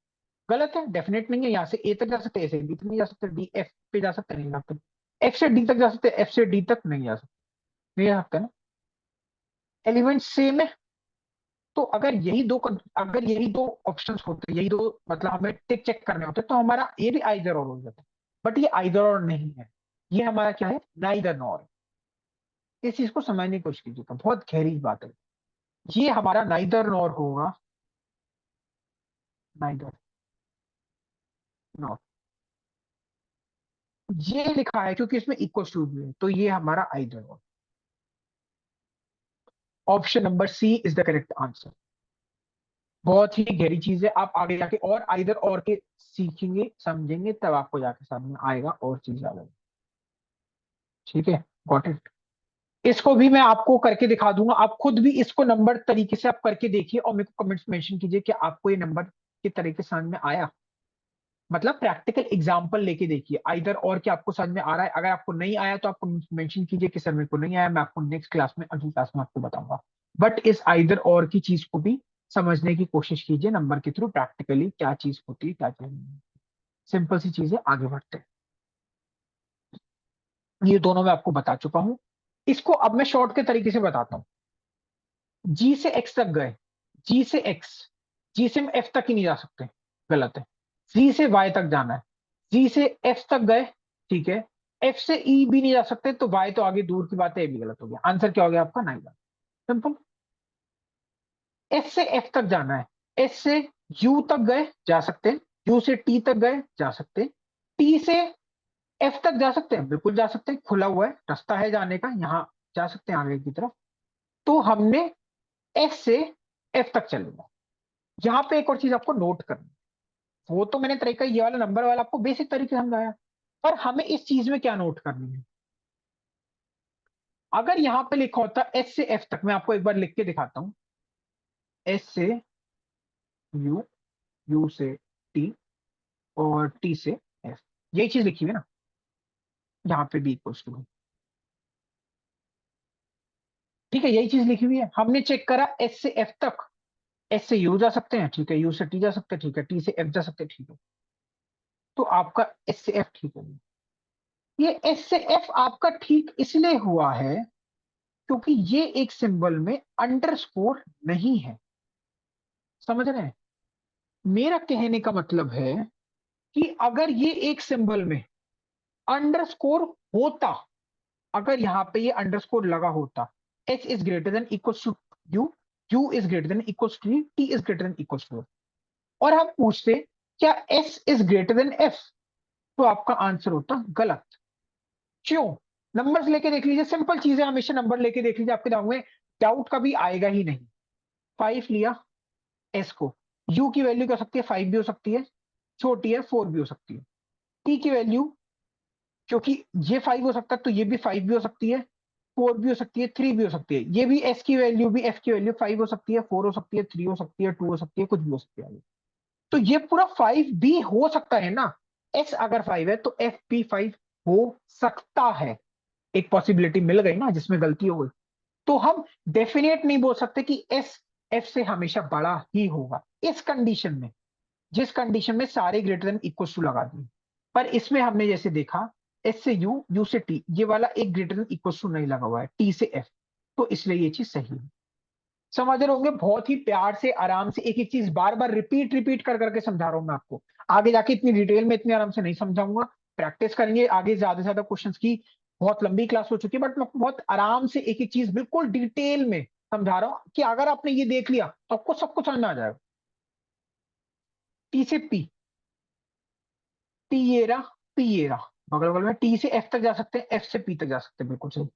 गलत है, डेफिनेट नहीं है। यहाँ से ए तक जा सकते, ए से डी तक नहीं जा सकते, डी एफ पे जा सकते नहीं जा सकते, एफ से डी तक जा सकते, एफ से डी तक नहीं जा सकते, नहीं जा सकते ना। एलिमेंट सेम है। तो अगर यही दो ऑप्शंस होते, यही दो मतलब हमें टिक चेक करने होते, तो हमारा ये भी आइदर और हो जाता। बट ये आइदर और नहीं है, ये हमारा क्या है, नाइदर नॉर। इस चीज को समझने की कोशिश कीजिएगा, बहुत गहरी बात है। ये हमारा नाइदर नॉर होगा, नाइदर नॉर। ये लिखा है क्योंकि इसमें इक्वल टू भी है, तो ये हमारा either nor. Option number C is the correct answer. बहुत ही गहरी चीज है, आप आगे जाके और आइदर और के सीखेंगे समझेंगे, तब आपको जाके सामने आएगा और चीज आ जाएगी। ठीक है, गॉट इट। इसको भी मैं आपको करके दिखा दूंगा, आप खुद भी इसको नंबर तरीके से आप करके देखिए और मेरे को कमेंट्स मेंशन कीजिए कि आपको ये नंबर के तरीके समझ में आया। मतलब प्रैक्टिकल एग्जांपल लेके देखिए, आइदर और क्या आपको समझ में आ रहा है। अगर आपको नहीं आया तो आपको मेंशन कीजिए कि सर मेरे को नहीं आया, मैं आपको नेक्स्ट क्लास में, अगली क्लास में आपको बताऊंगा। बट इस आइदर और की चीज को भी समझने की कोशिश कीजिए नंबर के थ्रू, प्रैक्टिकली क्या चीज होती है क्या चीज नहीं। सिंपल सी चीजें, आगे बढ़ते हैं। ये दोनों मैं आपको बता चुका हूं। इसको अब मैं शॉर्ट के तरीके से बताता हूँ। जी से एक्स तक गए, जी से एक्स, जी से हम एफ तक ही नहीं जा सकते, गलत है। जी से वाई तक जाना है, जी से एफ तक गए, ठीक है। एफ से ई भी नहीं जा सकते, तो वाई तो आगे दूर की बात है, ये भी गलत हो गया। आंसर क्या हो गया आपका, नाइन। सिंपल। एस से एफ तक जाना है, एस से यू तक गए जा सकते हैं, यू से टी तक गए जा सकते हैं, टी से एफ तक जा सकते हैं, बिल्कुल जा सकते हैं, खुला हुआ है रास्ता है जाने का, यहाँ जा सकते हैं आगे की तरफ। तो हमने एफ से एफ तक चलेगा। यहाँ पे एक और चीज आपको नोट करनी, वो तो मैंने तरीका ये वाला नंबर वाला आपको बेसिक तरीके से समझाया, पर हमें इस चीज में क्या नोट करनी है। अगर यहाँ पे लिखा होता एस से एफ तक, मैं आपको एक बार लिख के दिखाता हूँ। एस से यू, यू से टी, और टी से एफ, यही चीज लिखी हुई है ना, यहाँ पे बी इक्वल्स टू। ठीक है, यही चीज लिखी हुई है, हमने चेक करा एस से एफ तक, एस से यू जा सकते हैं, ठीक है, यू से टी जा सकते हैं, ठीक है, टी से एफ जा सकते हैं, ठीक है। तो आपका एस से एफ ठीक है। ये एस से एफ आपका ठीक इसलिए हुआ है क्योंकि ये एक सिंबल में अंडरस्कोर नहीं है। समझ रहे हैं, मेरा कहने का मतलब है कि अगर ये एक सिंबल में अंडरस्कोर होता, अगर यहां पे ये अंडरस्कोर लगा होता, H is greater than equal to U, U is greater than equal to T is greater than equal to, और हम पूछते क्या S is greater than F, तो आपका आंसर होता गलत। क्यों? नंबर्स लेके देख लीजिए, सिंपल चीज है, हमेशा नंबर लेके देख लीजिए, आपके दिमाग में डाउट कभी आएगा ही नहीं। 5 लिया एस को, यू की वैल्यू क्या हो सकती है, 5 भी हो सकती है, छोटी है 4 भी हो सकती है। टी की वैल्यू, क्योंकि ये 5 हो सकता है तो ये भी 5 भी हो सकती है, 4 भी हो सकती है, 3 भी हो सकती है। ये भी एस की वैल्यू भी, एफ की वैल्यू 5 हो सकती है, 4 हो सकती है, 3 हो सकती है, 2 हो सकती है, कुछ भी हो सकती है। तो ये पूरा 5 भी हो सकता है ना। एस अगर 5 है तो एफ भी 5 हो सकता है। एक पॉसिबिलिटी मिल गई ना जिसमें गलती हो गई। तो हम डेफिनेट नहीं बोल सकते कि एस एफ से हमेशा बड़ा ही होगा इस कंडीशन में, जिस कंडीशन में सारे ग्रेटर देन इक्वल टू लगा दिए। पर इसमें हमने जैसे देखा, एस से यू, यू से टी, ये वाला एक ग्रेटर देन इक्वल टू नहीं लगा हुआ है, टी से एफ, तो इसलिए ये चीज सही है। समझ रहे होंगे, बहुत ही प्यार से आराम से एक एक चीज बार बार रिपीट रिपीट कर करके समझा रहा हूं मैं आपको। आगे जाके इतनी डिटेल में इतने आराम से नहीं समझाऊंगा, प्रैक्टिस करेंगे आगे ज्यादा से ज्यादा क्वेश्चंस की। बहुत लंबी क्लास हो चुकी है, बट मैं आपको बहुत आराम से एक एक चीज बिल्कुल डिटेल में समझा रहा हूं कि अगर आपने ये देख लिया तो आपको सब कुछ समझ में आ जाएगा। टी से पी, टी ये रहा, पी ये रहा, बगल बगल में, टी से एफ तक जा सकते हैं, एफ से पी तक जा सकते हैं, बिल्कुल सही।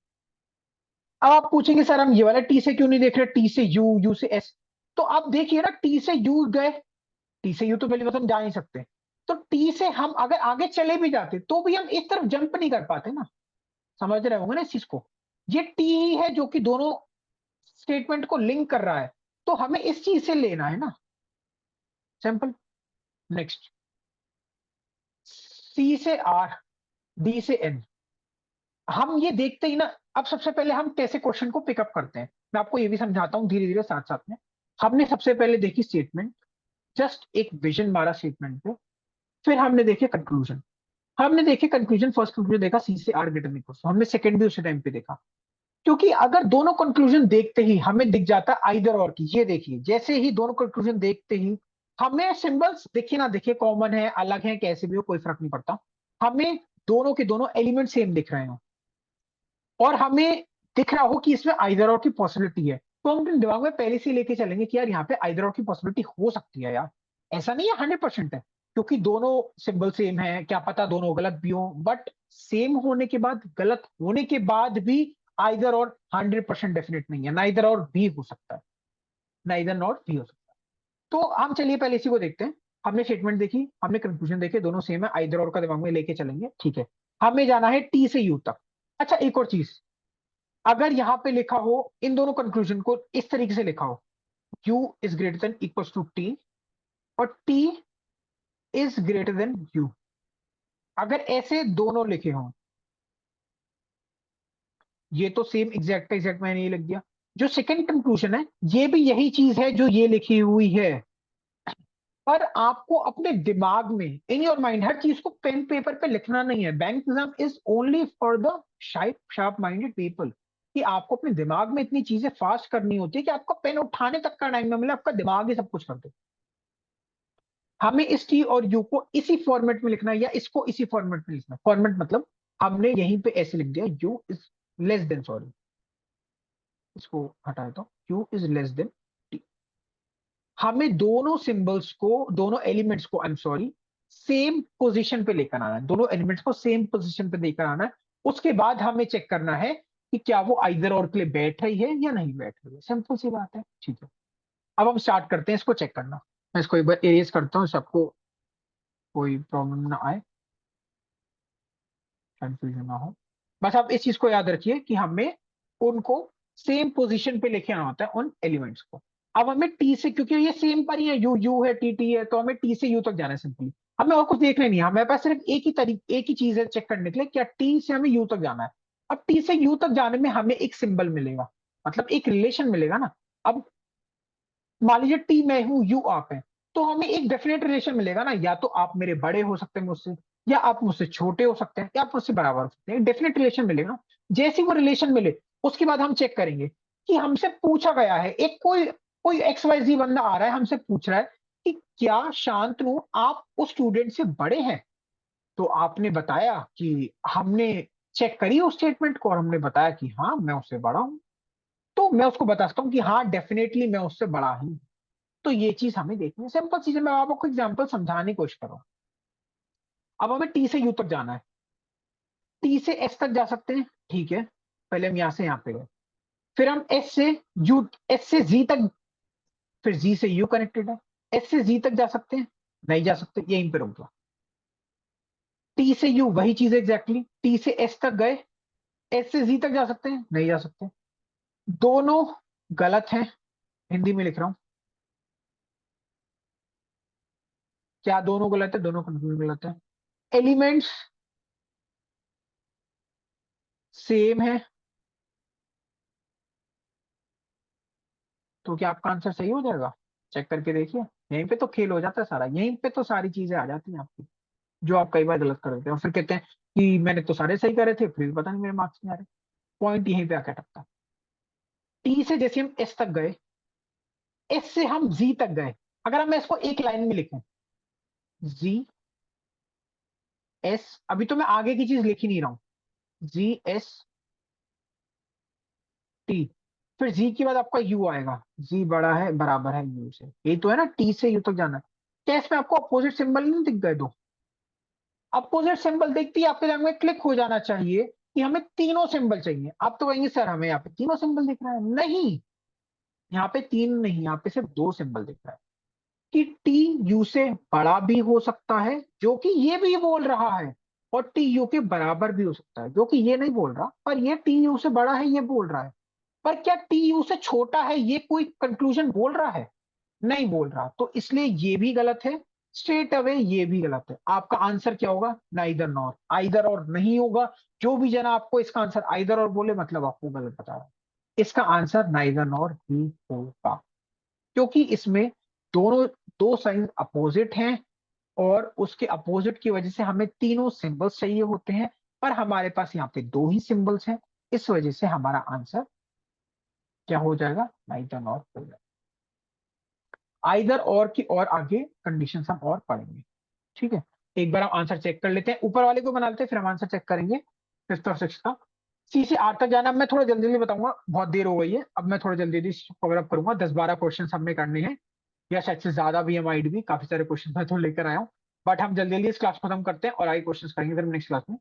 अब आप पूछेंगे सर हम ये वाला टी से क्यों नहीं देख रहे, टी से यू, यू से एस। तो आप देखिए ना, टी से यू गए, टी से यू तो पहली बात हम जा नहीं सकते, तो टी से हम अगर आगे चले भी जाते तो भी हम इस तरफ जंप नहीं कर पाते ना। समझ रहे होंगे ना इस चीज को। ये टी ही है जो कि दोनों स्टेटमेंट को लिंक कर रहा है, तो हमें इस चीज से लेना है ना। सिंपल। नेक्स्ट, सी से आर, डी से एन, हम ये देखते ही ना, अब सबसे पहले हम कैसे क्वेश्चन को पिकअप करते हैं, मैं आपको ये भी समझाता हूँ धीरे धीरे साथ साथ में। हमने सबसे पहले देखी स्टेटमेंट, जस्ट एक विजन मारा स्टेटमेंट पे, फिर हमने देखे कंक्लूजन। हमने देखे कंक्लूजन, फर्स्ट कंक्लूजन देखा सी से आर ग्रेटर इक्वल, हमने सेकंड भी उसी टाइम पे देखा। क्योंकि अगर दोनों कंक्लूजन देखते ही हमें दिख जाता आइदर और की, ये देखिए जैसे ही दोनों कंक्लूजन देखते ही हमें सिंबल्स दिखे ना दिखे, कॉमन है अलग है कैसे भी हो कोई फर्क नहीं पड़ता, हमें दोनों के दोनों एलिमेंट सेम दिख रहे हो और हमें दिख रहा हो कि इसमें आइदर और की पॉसिबिलिटी है, तो हम अपने दिमाग में पहले से लेके चलेंगे कि यार यहाँ पे आइदर और की पॉसिबिलिटी हो सकती है यार, ऐसा नहीं है 100% है, क्योंकि दोनों सिंबल सेम है, क्या पता दोनों गलत भी हो, बट सेम होने के बाद, गलत होने के बाद भी आइदर और 100% डेफिनेट नहीं है, नाइदर और भी हो सकता है, नाइदर नॉट भी हो सकता है। तो हम चलिए पहले इसी को देखते हैं। हमने स्टेटमेंट देखी, हमने कंक्लूजन देखे, दोनों सेम है, आइदर और का दिमाग में लेके चलेंगे, ठीक है। हमें जाना है टी से यू तक। अच्छा एक और चीज, अगर यहां पे लिखा हो, इन दोनों कंक्लूजन को इस तरीके से लिखा हो, u is greater than equal to T और t is greater than u, अगर ऐसे दोनों लिखे हों, ये तो सेम एग्जैक्ट एग्जैक्ट मैंने ये लिख दिया। जो सेकंड कंक्लूजन है ये भी यही चीज है जो ये लिखी हुई है, पर आपको अपने दिमाग में, इन योर माइंड, हर चीज को पेन पेपर पे लिखना नहीं है। Bank exam is only for the sharp sharp minded people, कि आपको अपने दिमाग में इतनी चीजें फास्ट करनी होती है कि आपको पेन उठाने तक का टाइम ना मिले, आपका दिमाग ही सब कुछ कर दे। हमें इस टी और यू को इसी फॉर्मेट में लिखना है या इसको इसी फॉर्मेट में लिखना है। फॉर्मेट मतलब हमने यहीं पे ऐसे लिख दिया, you is less then, sorry इसको हटा देता हूं, you is less then T. हमें दोनों सिंबल्स को, दोनों एलिमेंट्स को, आई एम सॉरी, सेम पोजीशन पे लेकर आना है, दोनों एलिमेंट्स को सेम पोजीशन पे लेकर आना है। उसके बाद हमें चेक करना है कि क्या वो आइदर और के लिए बैठ रही है या नहीं बैठ रही है, सिंपल सी बात है, ठीक है। अब हम स्टार्ट करते हैं इसको चेक करना। मैं इसको एक बार एरेज करता हूँ, सबको कोई प्रॉब्लम ना आए, कंफ्यूजन ना हो। बस आप इस चीज को याद रखिए कि हमें उनको सेम पोजीशन पे लेके आना होता है उन एलिमेंट्स को। अब हमें टी से, क्योंकि ये सेम पर ही है, यू यू है टी टी है, तो हमें टी से यू तक जाना है सिंपली। हमें और कुछ देखना नहीं है, हमारे पास सिर्फ एक ही चीज है चेक करने के लिए, क्या टी से हमें यू तक जाना है। अब टी से यू तक जाने में हमें एक सिंबल मिलेगा, मतलब एक रिलेशन मिलेगा ना। अब मान लीजिए टी मैं हूं, यू आप हैं, तो हमें एक डेफिनेट रिलेशन मिलेगा ना, या तो आप मेरे बड़े हो सकते हैं मुझसे, या आप मुझसे छोटे हो सकते हैं, या आप मुझसे बराबर हो सकते हैं, डेफिनेट रिलेशन मिलेगा। जैसे ही वो रिलेशन मिले उसके बाद हम चेक करेंगे कि हमसे पूछा गया है, एक कोई कोई एक्स वाई जी बंदा आ रहा है, हमसे पूछ रहा है कि क्या शांतनु आप उस स्टूडेंट से बड़े हैं। तो आपने बताया कि हमने चेक करी उस स्टेटमेंट को और हमने बताया कि हाँ मैं उससे बड़ा हूं, तो मैं उसको बता सकता हूँ कि हाँ डेफिनेटली मैं उससे बड़ा हूं। तो ये चीज हमें देखनी है, सिंपल चीज है, मैं आपको एग्जांपल समझाने की कोशिश कर रहा हूं। अब हमें टी से यू तक जाना है, टी से एस तक जा सकते हैं, ठीक है, पहले हम यहां से यहां पे गए, फिर हम एस से यू, एस से जी तक, फिर जी से यू कनेक्टेड है, एस से जी तक जा सकते हैं, नहीं जा सकते, यहीं पे रुक गया। टी से यू वही चीज एग्जैक्टली, टी से एस तक गए, एस से जी तक जा सकते हैं, नहीं जा सकते, दोनों गलत है, हिंदी में लिख रहा हूं, क्या दोनों गलत है, दोनों कंफ्यूज गलत है। एलिमेंट्स सेम है, तो क्या आपका आंसर सही हो जाएगा, चेक करके देखिए। यहीं पे तो खेल हो जाता है सारा, यहीं पे तो सारी चीजें आ जाती हैं आपकी, जो आप कई बार गलत कर देते हैं और फिर कहते हैं कि मैंने तो सारे सही करे थे फिर भी पता नहीं मेरे मार्क्स नहीं आ रहे। पॉइंट यहीं पे आकर टकता है। टी से जैसे हम एस तक गए, एस से हम जी तक गए, अगर हम इसको एक लाइन में लिखें, जी एस, अभी तो मैं आगे की चीज लिख ही नहीं रहा हूं, जी एस टी, फिर जी के बाद आपका यू आएगा, जी बड़ा है बराबर है यू से, यही तो है ना, टी से यू तक जाना है। क्या इसमें आपको अपोजिट सिंबल नहीं दिख गए दो? अपोजिट सिंबल देखते ही आपके दिमाग में क्लिक हो जाना चाहिए कि हमें तीनों सिंबल चाहिए। आप तो कहेंगे सर हमें यहाँ पे तीनों सिंबल दिख रहा है, नहीं, यहाँ पे तीन नहीं, यहाँ पे सिर्फ दो सिंबल दिख रहा है, कि टी यू से बड़ा भी हो सकता है जो कि ये भी बोल रहा है, और टी यू के बराबर भी हो सकता है जो कि ये नहीं बोल रहा, पर ये टी यू से बड़ा है ये बोल रहा है। पर क्या टी यू से छोटा है ये कोई कंक्लूजन बोल रहा है? नहीं बोल रहा, तो इसलिए ये भी गलत है स्ट्रेट अवे ये भी गलत है। आपका आंसर क्या होगा? नाइदर नॉर, आइदर और नहीं होगा। जो भी जना आपको इसका आंसर आइदर और बोले मतलब आपको गलत बता रहा है। इसका आंसर नाइदर नॉर ही होगा, क्योंकि इसमें दोनों दो साइन अपोजिट हैं, और उसके अपोजिट की वजह से हमें तीनों सिंबल्स चाहिए होते हैं, पर हमारे पास यहाँ पे दो ही सिंबल्स हैं। इस वजह से हमारा आंसर क्या हो जाएगा? नाइदर नॉर हो जाएगा। आइदर और की और आगे कंडीशन हम और पढ़ेंगे। ठीक है, एक बार हम आंसर चेक कर लेते हैं, ऊपर वाले को बना लेते हैं, फिर हम आंसर चेक करेंगे फिफ्थ और सिक्स का। सी से आर तक जाना। अब मैं थोड़ा जल्दी जल्दी बताऊंगा, बहुत देर हो गई है, अब मैं थोड़ा जल्दी जल्दी कवर अप करूंगा। 10-12 क्वेश्चन हमने करने हैं, या शायद से ज्यादा भी है, माइट भी काफी सारे क्वेश्चन मैं तो लेकर आया हूँ। बट हम जल्दी जल्दी इस क्लास खत्म करते हैं और आगे क्वेश्चन करेंगे फिर नेक्स्ट क्लास में।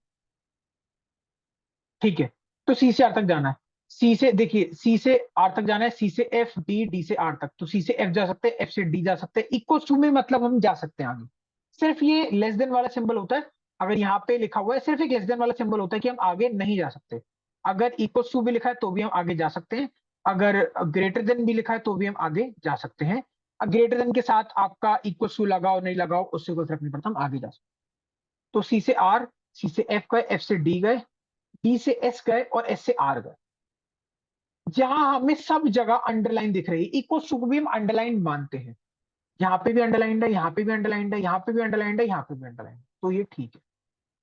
ठीक है, तो सी से आर तक जाना है। सी से देखिए, सी से आर तक जाना है, सी से एफ, डी, डी से आर तक। तो सी से एफ जा सकते हैं, एफ से डी जा सकते हैं, इक्वल टू में मतलब हम जा सकते हैं आगे। सिर्फ ये लेस देन वाला सिंबल होता है, अगर यहाँ पे लिखा हुआ है सिर्फ एक लेस देन वाला सिंबल होता है कि हम आगे नहीं जा सकते। अगर इक्वल टू भी लिखा है तो भी हम आगे जा सकते हैं, अगर ग्रेटर देन भी लिखा है तो भी हम आगे जा सकते हैं। ग्रेटर देन के साथ आपका इक्वल टू लगाओ नहीं लगाओ उससे कोई फर्क नहीं पड़ता, हम आगे जा सकते हैं। तो सी से आर, सी से एफ गए, एफ से डी गए, डी से एस गए और एस से आर गए। जहां हमें सब जगह अंडरलाइन दिख रही है, इक्वल टू को भी हम अंडरलाइन मानते हैं। यहाँ पे भी अंडरलाइन है, यहाँ पे भी अंडरलाइन है, यहाँ पे भी अंडरलाइन है, यहाँ पे भी अंडरलाइन है, तो ये ठीक है।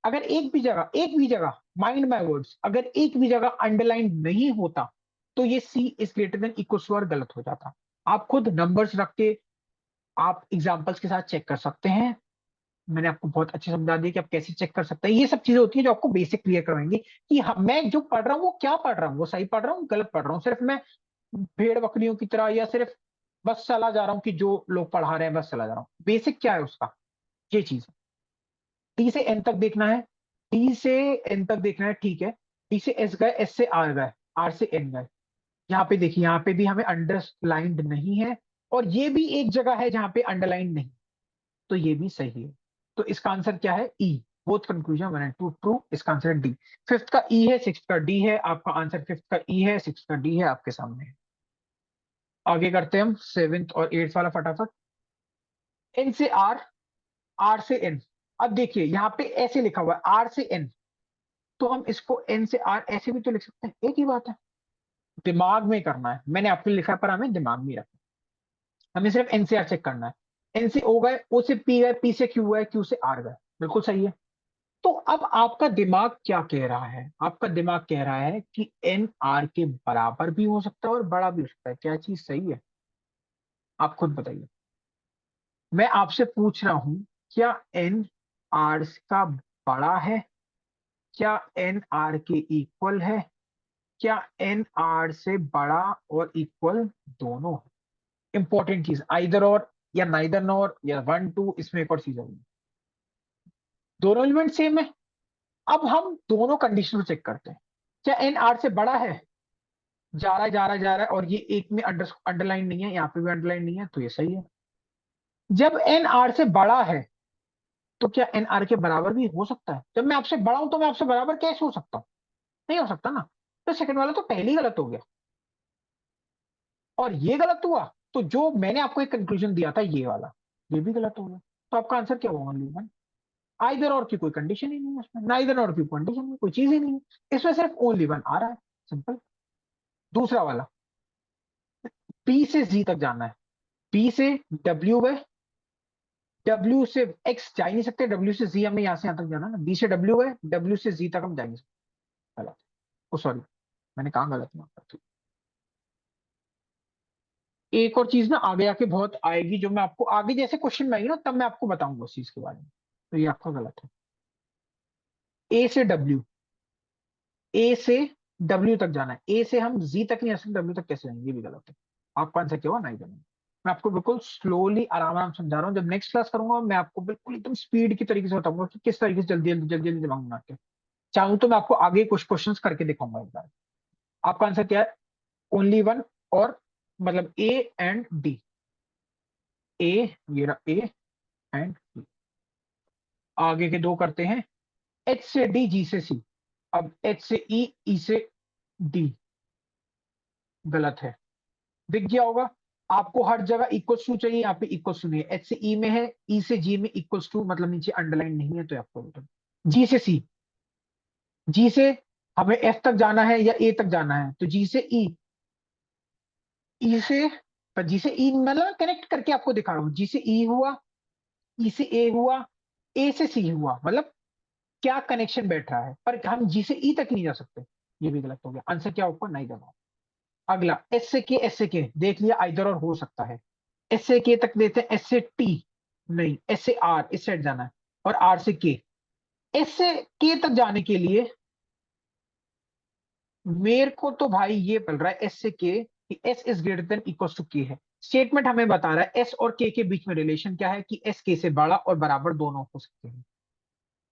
अगर एक भी जगह माइंड माय वर्ड्स, अगर एक भी जगह अंडरलाइन नहीं होता तो ये c is greater than equal to और गलत हो जाता। आप खुद नंबर्स रख के आप एग्जांपल्स के साथ चेक कर सकते हैं। मैंने आपको बहुत अच्छे समझा दिया कि आप कैसे चेक कर सकते हैं। ये सब चीजें होती हैं जो आपको बेसिक क्लियर करवाएंगे कि मैं जो पढ़ रहा हूँ वो क्या पढ़ रहा हूँ, वो सही पढ़ रहा हूँ गलत पढ़ रहा हूँ, सिर्फ मैं भेड़ बकरियों की तरह, या सिर्फ बस चला जा रहा हूँ कि जो लोग पढ़ा रहे हैं बस चला जा रहा हूँ। बेसिक क्या है उसका, ये चीज है। टी से एन तक देखना है, टी से एन तक देखना है, ठीक है। टी से एस गए, एस से आर गए, आर से एन गए। यहाँ पे देखिए, यहाँ पे भी हमें अंडरलाइंड नहीं है, और ये भी एक जगह है जहां पे अंडरलाइन नहीं, तो ये भी सही है। तो इसका आंसर क्या है? ई। बोथ कंक्लूजन 1 और 2 ट्रू, इसका आंसर है डी। फिफ्थ का ई है, सिक्स का डी है, आपका आंसर फिफ्थ का ई है, सिक्स का डी है, आपके सामने है। आगे करते हैं हम सेवेंथ और एट्थ वाला फटाफट। एन से आर, आर से एन। अब देखिए यहाँ पे ऐसे लिखा हुआ है आर से एन, तो हम इसको एन से आर ऐसे भी तो लिख सकते हैं, एक ही बात है। दिमाग में करना है, मैंने आपके लिए लिखा है पर हमें दिमाग में रखना है। हमें सिर्फ एन से आर चेक करना है। एन से ओ गए, ओ से पी गए, पी से क्यू गए, क्यू से आर गए, बिल्कुल सही है। तो अब आपका दिमाग क्या कह रहा है? आपका दिमाग कह रहा है कि एन आर के बराबर भी हो सकता है और बड़ा भी हो सकता है। क्या चीज सही है? आप खुद बताइए। मैं आपसे पूछ रहा हूं, क्या एन आर का बड़ा है? क्या एन आर के इक्वल है? क्या एन आर से बड़ा और इक्वल दोनों? इंपॉर्टेंट चीज, आइदर और या नाइदर नॉर या वन टू, इसमें एक और चीज होगी। दोनों एलिमेंट सेम है। अब हम दोनों कंडीशन को चेक करते हैं। क्या एन आर से बड़ा है? जा रहा है जा रहा है जा रहा है, और ये एक में अंडरलाइन नहीं है, यहाँ पे भी अंडरलाइन नहीं है, तो ये सही है। जब एन आर से बड़ा है तो क्या एन आर के बराबर भी हो सकता है? जब मैं आपसे बड़ा हूं तो मैं आपसे बराबर कैसे हो सकता हूं? नहीं हो सकता ना। तो सेकंड वाला तो पहले ही गलत हो गया, और ये गलत हुआ, तो जो मैंने आपको एक कंक्लूजन दिया था ये वाला, ये भी गलत हो गया। तो आपका आंसर क्या होगा? ओनली आइदर और की कोई कंडीशन ही नहीं है इसमें, नाइदर और की कंडीशन नहीं, कोई चीज ही नहीं है इसमें, सिर्फ ओनली वन आ रहा है, सिंपल। दूसरा वाला, पी से जी तक जाना है। पी से डब्ल्यू गए, डब्ल्यू से एक्स जा ही नहीं सकते, डब्ल्यू से जी हमें यहां से यहां तक जाना है ना। बी से डब्ल्यू गए, डब्ल्यू से जी तक हम जा नहीं सकते, गलत। ओ सॉरी, मैंने कहा गलत ना। एक और चीज ना आगे आके बहुत आएगी, जो मैं आपको आगे जैसे क्वेश्चन में आएगी ना तब मैं आपको बताऊंगा उस चीज के बारे में। तो ये आपका गलत है। ए से डब्ल्यू, ए से डब्ल्यू तक जाना है, ए से हम जी तक नहीं आ सकते, डब्ल्यू तक कैसे जाएंगे? ये भी गलत है। आपका आंसर क्या हुआ? नहीं जाना। मैं आपको बिल्कुल स्लोली आराम आराम समझा रहा हूँ, जब नेक्स्ट क्लास करूंगा मैं आपको बिल्कुल एकदम स्पीड की तरीके से बताऊंगा कि किस तरीके से जल्दी जल्दी जल्दी जल्दी दिमाग में आके। चाहूँ तो मैं आपको आगे कुछ क्वेश्चन करके दिखाऊंगा एक बार। आपका आंसर क्या है? ओनली वन, और मतलब ए एंड डी। ए, ये रहा ए एंड डी। आगे के दो करते हैं। एच से डी, जी से सी। अब एच से ई, ई से डी, गलत है। दिख गया होगा। आपको हर जगह इक्वल्स टू चाहिए, यहाँ पे इक्वल्स टू नहीं है, एच से ई में है, ई से जी में इक्वल्स टू मतलब नीचे अंडरलाइन नहीं है, तो आपको जी से सी, जी से हमें एफ तक जाना है या ए तक जाना है, तो जी से ई, ई से, पर जी से ई मतलब कनेक्ट करके आपको दिखा रहा हूं, जी से ई हुआ, ई से ए हुआ, ए से सी हुआ, मतलब क्या कनेक्शन बैठ रहा है, पर हम जी से ई तक नहीं जा सकते, ये भी गलत हो गया, आंसर क्या होगा, नहीं देना। अगला एस से के, एस से के देख लिया आइदर और हो सकता है, एस से के तक देते हैं, एस से टी नहीं, एस से आर इस साइड जाना है, और आर से के, एस से के तक जाने के लिए मेरे को तो भाई ये मिल रहा है एस से के कि S is greater than equal to K है, स्टेटमेंट हमें बता रहा है एस और के बीच में रिलेशन क्या है कि एस के से बड़ा और बराबर दोनों हो सकते हैं।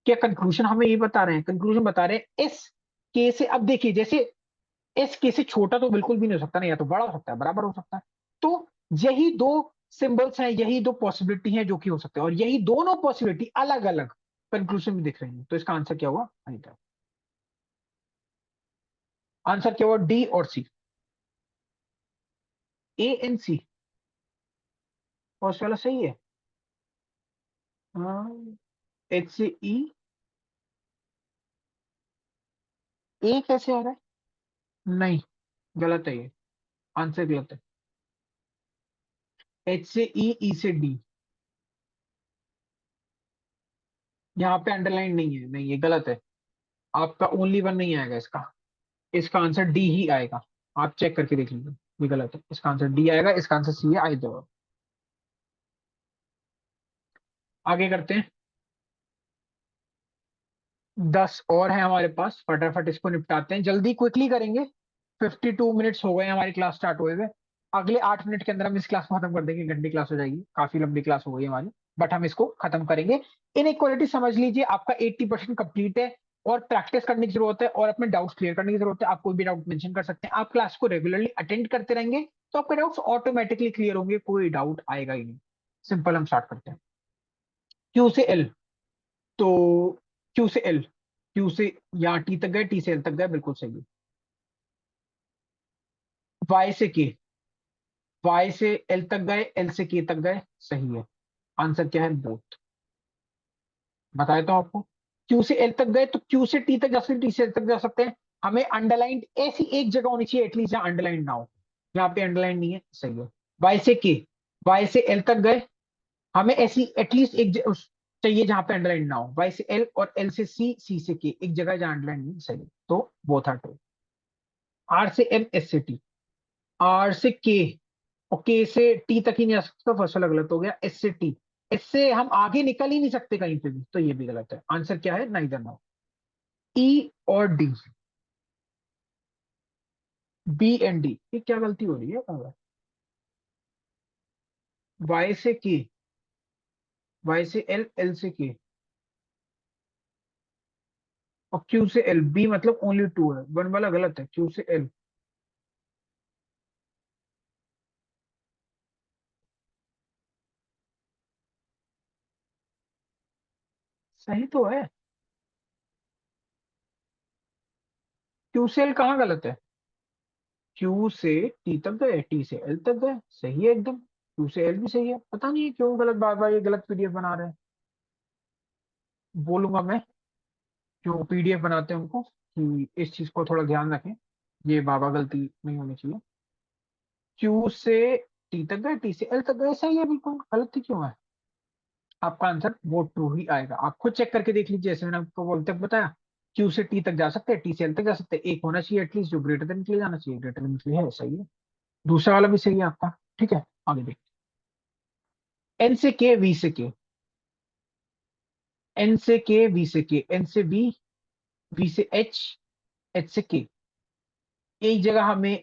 क्या कंक्लूजन हमें ये बता रहे हैं, कंक्लूजन बता रहे हैं एस के से, अब देखिए जैसे एस के से छोटा तो बिल्कुल भी नहीं हो सकता ना, या तो बड़ा हो सकता है बराबर हो सकता है, तो यही दो सिंबल्स हैं, यही दो पॉसिबिलिटी हैं जो कि हो सकते हैं, और यही दोनों पॉसिबिलिटी अलग अलग कंक्लूजन में दिख रही है, तो इसका आंसर क्या हुआ, आंसर क्या हुआ, डी और सी, ए एन सी, फर्स्ट वाला सही है। हाँ, एच से ई, ए कैसे आ रहा है, नहीं, गलत है ये, आंसर गलत है, एच से ई, ई से डी, यहाँ पे अंडरलाइन नहीं है, नहीं ये गलत है, आपका ओनली वन नहीं आएगा इसका, इसका आंसर डी ही आएगा, आप चेक करके देख लीजिए, ये गलत है, इसका आंसर डी आएगा, इसका आंसर सी है, आई दो। आगे करते हैं, 10 और है हमारे पास, फटाफट इसको निपटाते हैं, जल्दी क्विकली करेंगे, 52 मिनट्स हो गए हमारी क्लास स्टार्ट हुए हुए, अगले 8 मिनट के अंदर हम इस क्लास को खत्म कर देंगे, घंटे क्लास हो जाएगी, काफी लंबी क्लास हो गई हमारी, बट हम इसको खत्म करेंगे। इनइक्वालिटी समझ लीजिए आपका 80% कंप्लीट है, और प्रैक्टिस करने की जरूरत है, और अपने डाउट्स क्लियर करने की जरूरत है, आप कोई भी डाउट मेंशन कर सकते हैं, आप क्लास को रेगुलरली अटेंड करते रहेंगे तो आपके डाउट्स ऑटोमेटिकली क्लियर होंगे, कोई डाउट आएगा ही नहीं। सिंपल, हम स्टार्ट करते हैं, क्यू से एल, तो क्यू से एल, क्यू से यहाँ टी तक गए, टी से एल तक गए, बिल्कुल सही है। वाई से के, वाई से एल तक गए, एल से के तक गए, सही है, आंसर क्या है, बोथ, बताया तो आपको। क्यू से एल तक गए तो क्यू से टी तक जा सकते हैं, टी से एल तक जा सकते हैं, हमें अंडरलाइन ऐसी एक जगह होनी चाहिए एटलीस्ट जहां अंडरलाइन ना हो, यहाँ पे अंडरलाइन नहीं है, सही है। वाई से के, वाई से एल तक गए, हमें ऐसी एटलीस्ट चाहिए जहां पे अंडरलाइन ना हो, वाई से एल और एल से सी, सी से के, एक जगह जहां अंडरलाइन नहीं है, सही है, तो बोथ आर ट्रू। आर से एम, एस से टी, आर से के, और के से टी तक ही नहीं आ सकता, फर्स्ट वाला गलत हो गया, एस से टी, एस से हम आगे निकल ही नहीं सकते कहीं पे भी, तो ये भी गलत है, आंसर क्या है, नाइदर नाउ। ई और डी, बी एंड डी, ये क्या गलती हो रही है, वाई से के, वाई से एल, एल से के, और क्यू से एल, बी मतलब ओनली टू है, वन वाला गलत है, क्यू से एल, सही तो है, क्यू से एल कहाँ गलत है, क्यू से टी तक गए, टी से एल तक गए, सही है एकदम, क्यू से एल भी सही है, पता नहीं क्यों गलत, बार बार ये गलत पीडीएफ बना रहे हैं, बोलूंगा मैं, जो पीडीएफ बनाते हैं उनको कि इस चीज को थोड़ा ध्यान रखें, ये बाबा गलती नहीं होनी चाहिए। क्यू से टी तक गए, टी से एल तक गए, सही है बिल्कुल, गलती क्यों है, आपका आंसर वो ट्रू ही आएगा, आप खुद चेक करके देख लीजिए, जैसे मैंने आपको बोल तक बताया, क्यू से टी तक जा सकते हैं, टी से एल तक जा सकते हैं, एक होना चाहिए एटलीस्ट जो ग्रेटर देन के लिए जाना चाहिए, ग्रेटर देन के लिए है, सही है, दूसरा वाला भी सही है आपका, ठीक है, आगे देखिए, एन से के, वी से के, एन से के, वी से के, एन से वी, वी से एच, एच से के, एक जगह हमें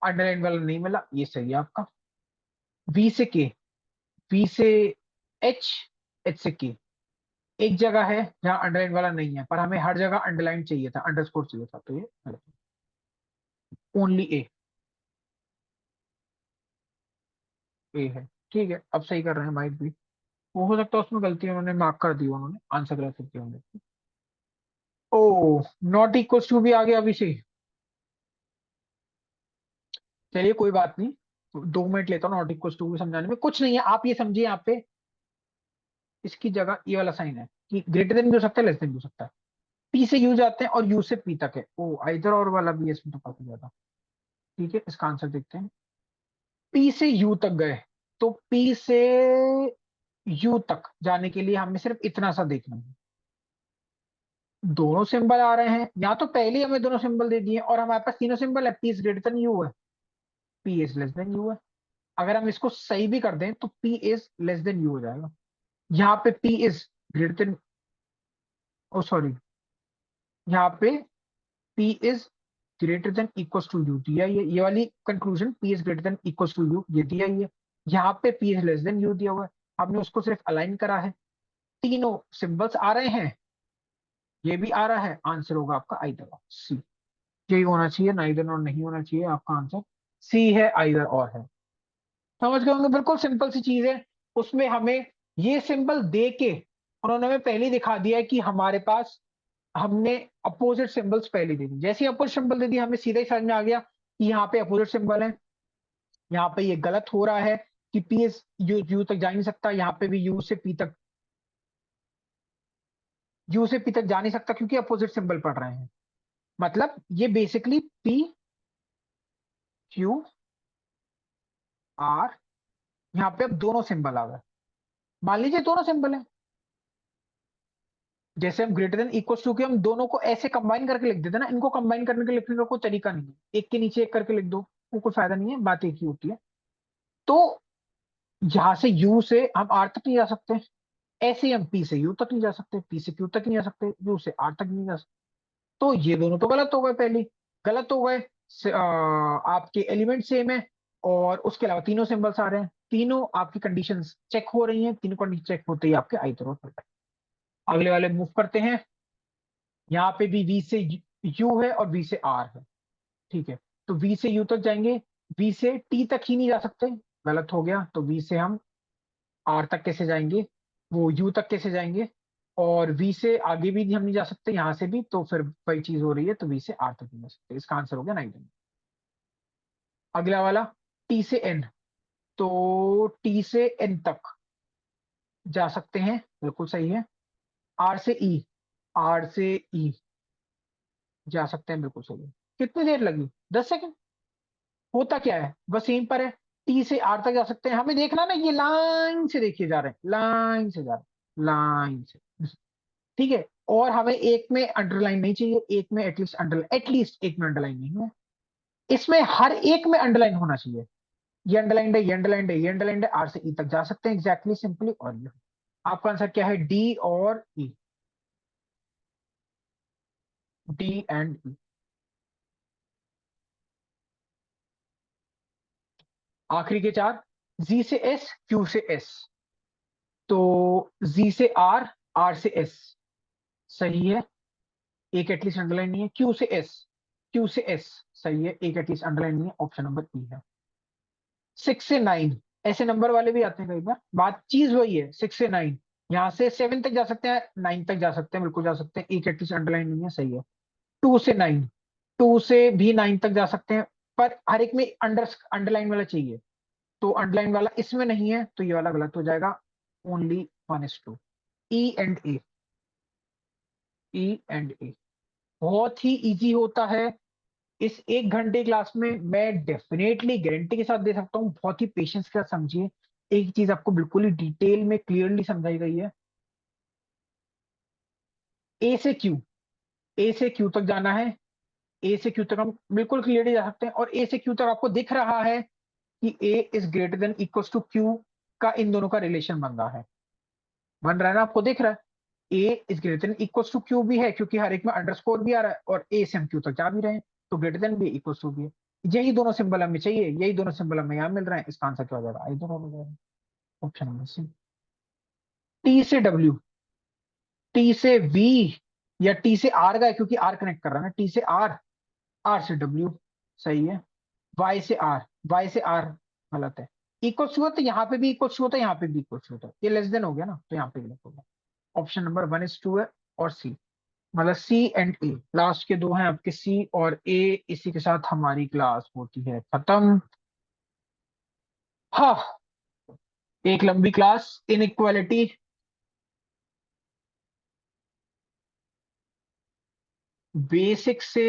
अंडरलाइन वाला नहीं मिला, ये सही है आपका। वी से के, वी से एच, एच से के, एक जगह है जहां अंडरलाइन वाला नहीं है, पर हमें हर जगह अंडरलाइन चाहिए था, अंडरस्कोर चाहिए था, तो ये ओनली ए, ए है, ठीक है, अब सही कर रहे हैं माइक भी, वो हो सकता है उसमें गलती उन्होंने मार्क कर दी, उन्होंने आंसर गलत किया होंगे। ओ, नॉट इक्वल टू भी आ गया अभी से, चलिए कोई बात नहीं, 2 मिनट लेता हूँ नॉट इक्वल टू समझाने में, कुछ नहीं है, आप ये समझिए यहाँ पे इसकी जगह ये वाला साइन है कि ग्रेटर देन भी हो सकता है, लेस देन भी हो सकता है। पी से यू जाते हैं और यू से पी तक है, ओ आइदर और वाला भी है इसमें तो काफी ज्यादा। ठीक है, इसका आंसर देखते हैं। पी से यू तक गए, तो पी से यू तक जाने के लिए हमें सिर्फ इतना सा देखना है, दोनों सिंबल आ रहे हैं, या तो पहले ही हमें दोनों सिंबल दे दिए और हमारे पास तीनों सिंबल है, P is greater than U है, P is less than U है। अगर हम इसको सही भी कर दें तो P is less than U हो जाएगा। यहाँ पे P is greater than, oh sorry, यहाँ पे P is greater than equal to U दिया ही है, ये वाली conclusion P is greater than equal to U ये दिया ही है। यहाँ पे P is less than you दिया हुआ है, हमने उसको सिर्फ अलाइन करा है, तीनों सिंबल्स आ रहे हैं, ये भी आ रहा है, आंसर होगा आपका आइदर और सी। यही होना चाहिए, नाइदर और नहीं होना चाहिए, आपका आंसर सी है, आइदर और है। समझ गए होंगे, बिल्कुल सिंपल सी चीज है। उसमें हमें ये सिंबल दे के उन्होंने हमें पहले ही दिखा दिया है कि हमारे पास, हमने अपोजिट सिंबल्स पहले दे दी, जैसे ही अपोजिट सिंबल दे दिया हमें सीधा ही समझ में आ गया कि यहाँ पे अपोजिट सिंबल है। यहाँ पे ये गलत हो रहा है कि पी एस यू यू तक जा नहीं सकता, यहाँ पे भी यू से पी तक, यू से पी तक जा नहीं सकता क्योंकि अपोजिट सिंबल पढ़ रहे हैं। मतलब ये बेसिकली पी क्यू आर, यहाँ पे अब दोनों सिंबल आ गए। मान लीजिए दोनों सिंबल है, जैसे हम ग्रेटर देन इक्वल टू के हम दोनों को ऐसे कंबाइन करके लिख देते ना, इनको कंबाइन करने के लिखने का कोई तरीका नहीं है, एक के नीचे एक करके लिख दो, वो कोई फायदा नहीं है, बात एक ही होती है। तो यहां से यू से हम आर तक नहीं जा सकते, ऐसे ही हम पी से यू तक नहीं जा सकते, पी से क्यू तक नहीं जा सकते, यू से आर तक नहीं जा सकते। तो ये दोनों तो गलत हो गए, पहली गलत हो गए। आपके एलिमेंट सेम है और उसके अलावा तीनों सिंबल्स आ रहे हैं, तीनों आपकी कंडीशंस चेक हो रही हैं, तीनों कंडीशन चेक होते ही आपके आई तरफ। अगले वाले मूव करते हैं। यहाँ पे भी वी से यू है और वी से आर है, ठीक है, तो वी से यू तक जाएंगे, वी से टी तक ही नहीं जा सकते, गलत हो गया, तो वी से हम आर तक कैसे जाएंगे, वो यू तक कैसे जाएंगे, और वी से आगे भी हम नहीं जा सकते यहां से भी, तो फिर वही चीज हो रही है, तो वी से आर तक नहीं जा सकते, इसका आंसर हो गया 19। अगला वाला टी से एन, तो टी से एन तक जा सकते हैं, बिल्कुल सही है। आर से ई, आर से ई जा सकते हैं, बिल्कुल सही है। कितनी देर लगी, 10 सेकंड। होता क्या है, बस यहीं पर है, टी से आर तक जा सकते हैं, हमें देखना ना, ये लाइन से देखिए जा रहे हैं, लाइन से जा रहे हैं, लाइन से, ठीक है। और हमें एक में अंडरलाइन नहीं चाहिए, एक में एटलीस्ट अंडरलाइन, एटलीस्ट एक में अंडरलाइन नहीं है, इसमें हर एक में अंडरलाइन होना चाहिए। ये अंडरलाइन है, ये अंडरलाइन है, ये अंडरलाइन है, आर से ई तक जा सकते हैं एग्जैक्टली, सिंपली, और ये आपका आंसर क्या है, डी और ई, डी एंड ई। आखिरी के चार, जी से एस, क्यू से एस, तो जी से आर, आर से एस, सही है, एक एटलीस्ट अंडरलाइन नहीं है, क्यू से एस, क्यू से एस, सही है, एक एटलीस्ट अंडरलाइन नहीं है, ऑप्शन नंबर ई है। 6 से 9, ऐसे नंबर वाले भी आते हैं कई बार, बात चीज वही है, 6 से 9, यहाँ से 7 तक जा सकते हैं, 9 तक जा सकते हैं, बिल्कुल जा सकते हैं, एक एटलीस्ट अंडरलाइन नहीं है, सही है। 2 से 9, 2 से भी 9 तक जा सकते हैं, पर हर एक में अंडरलाइन वाला चाहिए, तो अंडरलाइन वाला इसमें नहीं है, तो ये वाला गलत हो जाएगा, only 1:2, E and A, E and A, बहुत ही इजी होता है। इस 1 घंटे क्लास में मैं डेफिनेटली गारंटी के साथ दे सकता हूँ, बहुत ही पेशेंस के साथ समझिए, एक चीज आपको बिल्कुल ही डिटेल में क्लियरली समझाई गई है। ए से क्यू, ए से क्यू तक जाना है, ए से क्यू तक हम बिल्कुल क्लियरली जा सकते हैं, और ए से क्यू तक आपको दिख रहा है कि A is greater than equal to Q का इन दोनों का रिलेशन बन रहा है, बन रहा है ना, आपको दिख रहा है, A is greater than equal to Q भी है क्योंकि हर एक में अंडरस्कोर भी आ रहा है, और ए से हम क्यू तक जा भी रहे हैं, तो ग्रेटर देन भी इक्वल टू भी है। यही दोनों सिंबल हमें चाहिए, यही दोनों सिंबल हमें यहाँ मिल रहे हैं, इसका आंसर क्या हो जाएगा, इधर हो जाएगा, ऑप्शन नंबर सी। टी से डब्ल्यू, टी से वी, या टी से आर गए क्योंकि आर कनेक्ट कर रहा है ना, टी से आर, आर से डब्ल्यू, सही है। वाई से आर, वाई से आर गलत है, इक्वल टू तो यहाँ पे भी इक्वल टू होता है, यहाँ पे भी इक्वल टू होता है, ये लेस देन हो गया ना, तो यहाँ पे गलत होगा, ऑप्शन नंबर 1:2 है, और सी, मतलब सी एंड ए, लास्ट के दो हैं आपके सी और ए। इसी के साथ हमारी क्लास होती है खत्म। हाँ, एक लंबी क्लास, इनइक्वालिटी, बेसिक से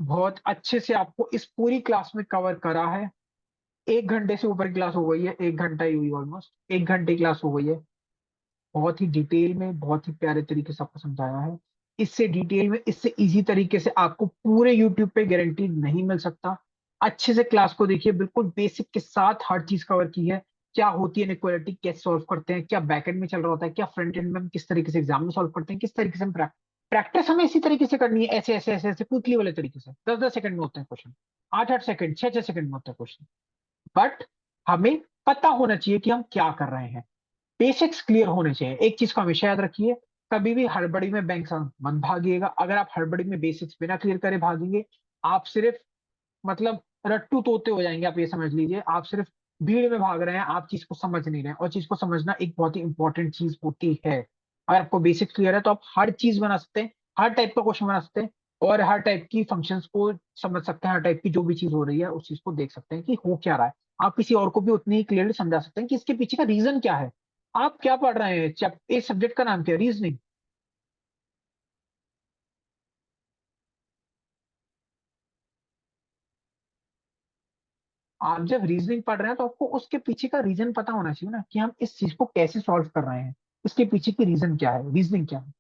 बहुत अच्छे से आपको इस पूरी क्लास में कवर करा है। 1 घंटे से ऊपर की क्लास हो गई है, 1 घंटा ही हुई, ऑलमोस्ट 1 घंटे की क्लास हो गई है। बहुत ही डिटेल में, बहुत ही प्यारे तरीके से आपको समझाया है। इससे डिटेल में, इससे इजी तरीके से आपको पूरे यूट्यूब पे गारंटी नहीं मिल सकता। अच्छे से क्लास को देखिए, बिल्कुल बेसिक के साथ हर चीज कवर की है। क्या होती है इनइक्वालिटी, कैसे सॉल्व करते हैं, क्या बैकएंड में चल रहा होता है, क्या फ्रंट एंड में हम किस तरीके से एग्जाम में सॉल्व करते हैं, किस तरीके से हम प्रैक्टिस हमें इसी तरीके से करनी है, ऐसे ऐसे ऐसे ऐसे क्विकली वाले तरीके से। 10-10 सेकंड में होते हैं क्वेश्चन, 8-8 सेकंड, 6-6 सेकंड में होते हैं क्वेश्चन। बट हमें पता होना चाहिए कि हम क्या कर रहे हैं। बेसिक्स क्लियर होने चाहिए, एक चीज को हमेशा याद रखिए। कभी भी हड़बड़ी में बैंक से मत भागिएगा। अगर आप हड़बड़ी में बेसिक्स बिना क्लियर करे भागेंगे, आप सिर्फ मतलब रट्टू तोते हो जाएंगे। आप ये समझ लीजिए, आप सिर्फ भीड़ में भाग रहे हैं, आप चीज को समझ नहीं रहे हैं। और चीज को समझना एक बहुत ही इंपॉर्टेंट चीज होती है। अगर आपको बेसिक क्लियर है तो आप हर चीज बना सकते हैं, हर टाइप का क्वेश्चन बना सकते हैं, और हर टाइप की फंक्शंस को समझ सकते हैं। हर टाइप की जो भी चीज हो रही है उस चीज को देख सकते हैं कि हो क्या रहा है। आप किसी और को भी उतनी ही क्लियरली समझा सकते हैं कि इसके पीछे का रीजन क्या है। आप क्या पढ़ रहे हैं, इस सब्जेक्ट का नाम क्या है? रीजनिंग। आप जब रीजनिंग पढ़ रहे हैं तो आपको उसके पीछे का रीजन पता होना चाहिए ना, कि हम इस चीज को कैसे सॉल्व कर रहे हैं, इसके पीछे की रीजन क्या है, रीजनिंग क्या है।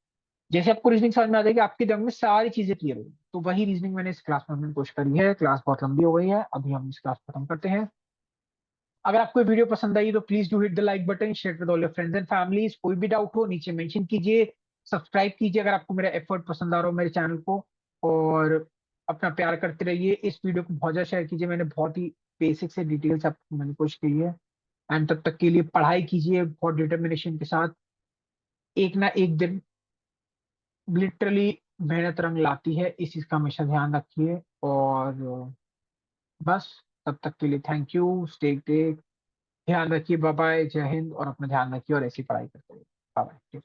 जैसे आपको रीजनिंग समझ में आ जाएगी, आपके दिमाग में सारी चीजें क्लियर होगी। तो वही रीजनिंग मैंने इस क्लास में हमने कोशिश करी है। क्लास बहुत लंबी हो गई है, अभी हम इस क्लास खत्म करते हैं। अगर आपको वीडियो पसंद आई तो please do hit the like button, share with all your friends and families. कोई भी डाउट हो नीचे मेंशन कीजिए, सब्सक्राइब कीजिए अगर आपको मेरा एफर्ट पसंद आ रहा हो मेरे चैनल को। और अपना प्यार करते रहिए। इस वीडियो को बहुत ज्यादा शेयर कीजिए, मैंने बहुत ही बेसिक से डिटेल्स आपको मैंने कोशिश की है। एंड तब तक के लिए पढ़ाई कीजिए बहुत डिटर्मिनेशन के साथ। एक ना एक दिन लिटरली मेहनत रंग लाती है, इस चीज का हमेशा ध्यान रखिए। और बस, तब तक के लिए थैंक यू, स्टे टेक, ध्यान रखिए, बाय बाय, जय हिंद। और अपना ध्यान रखिए और ऐसी पढ़ाई करते रहिए। Bye bye.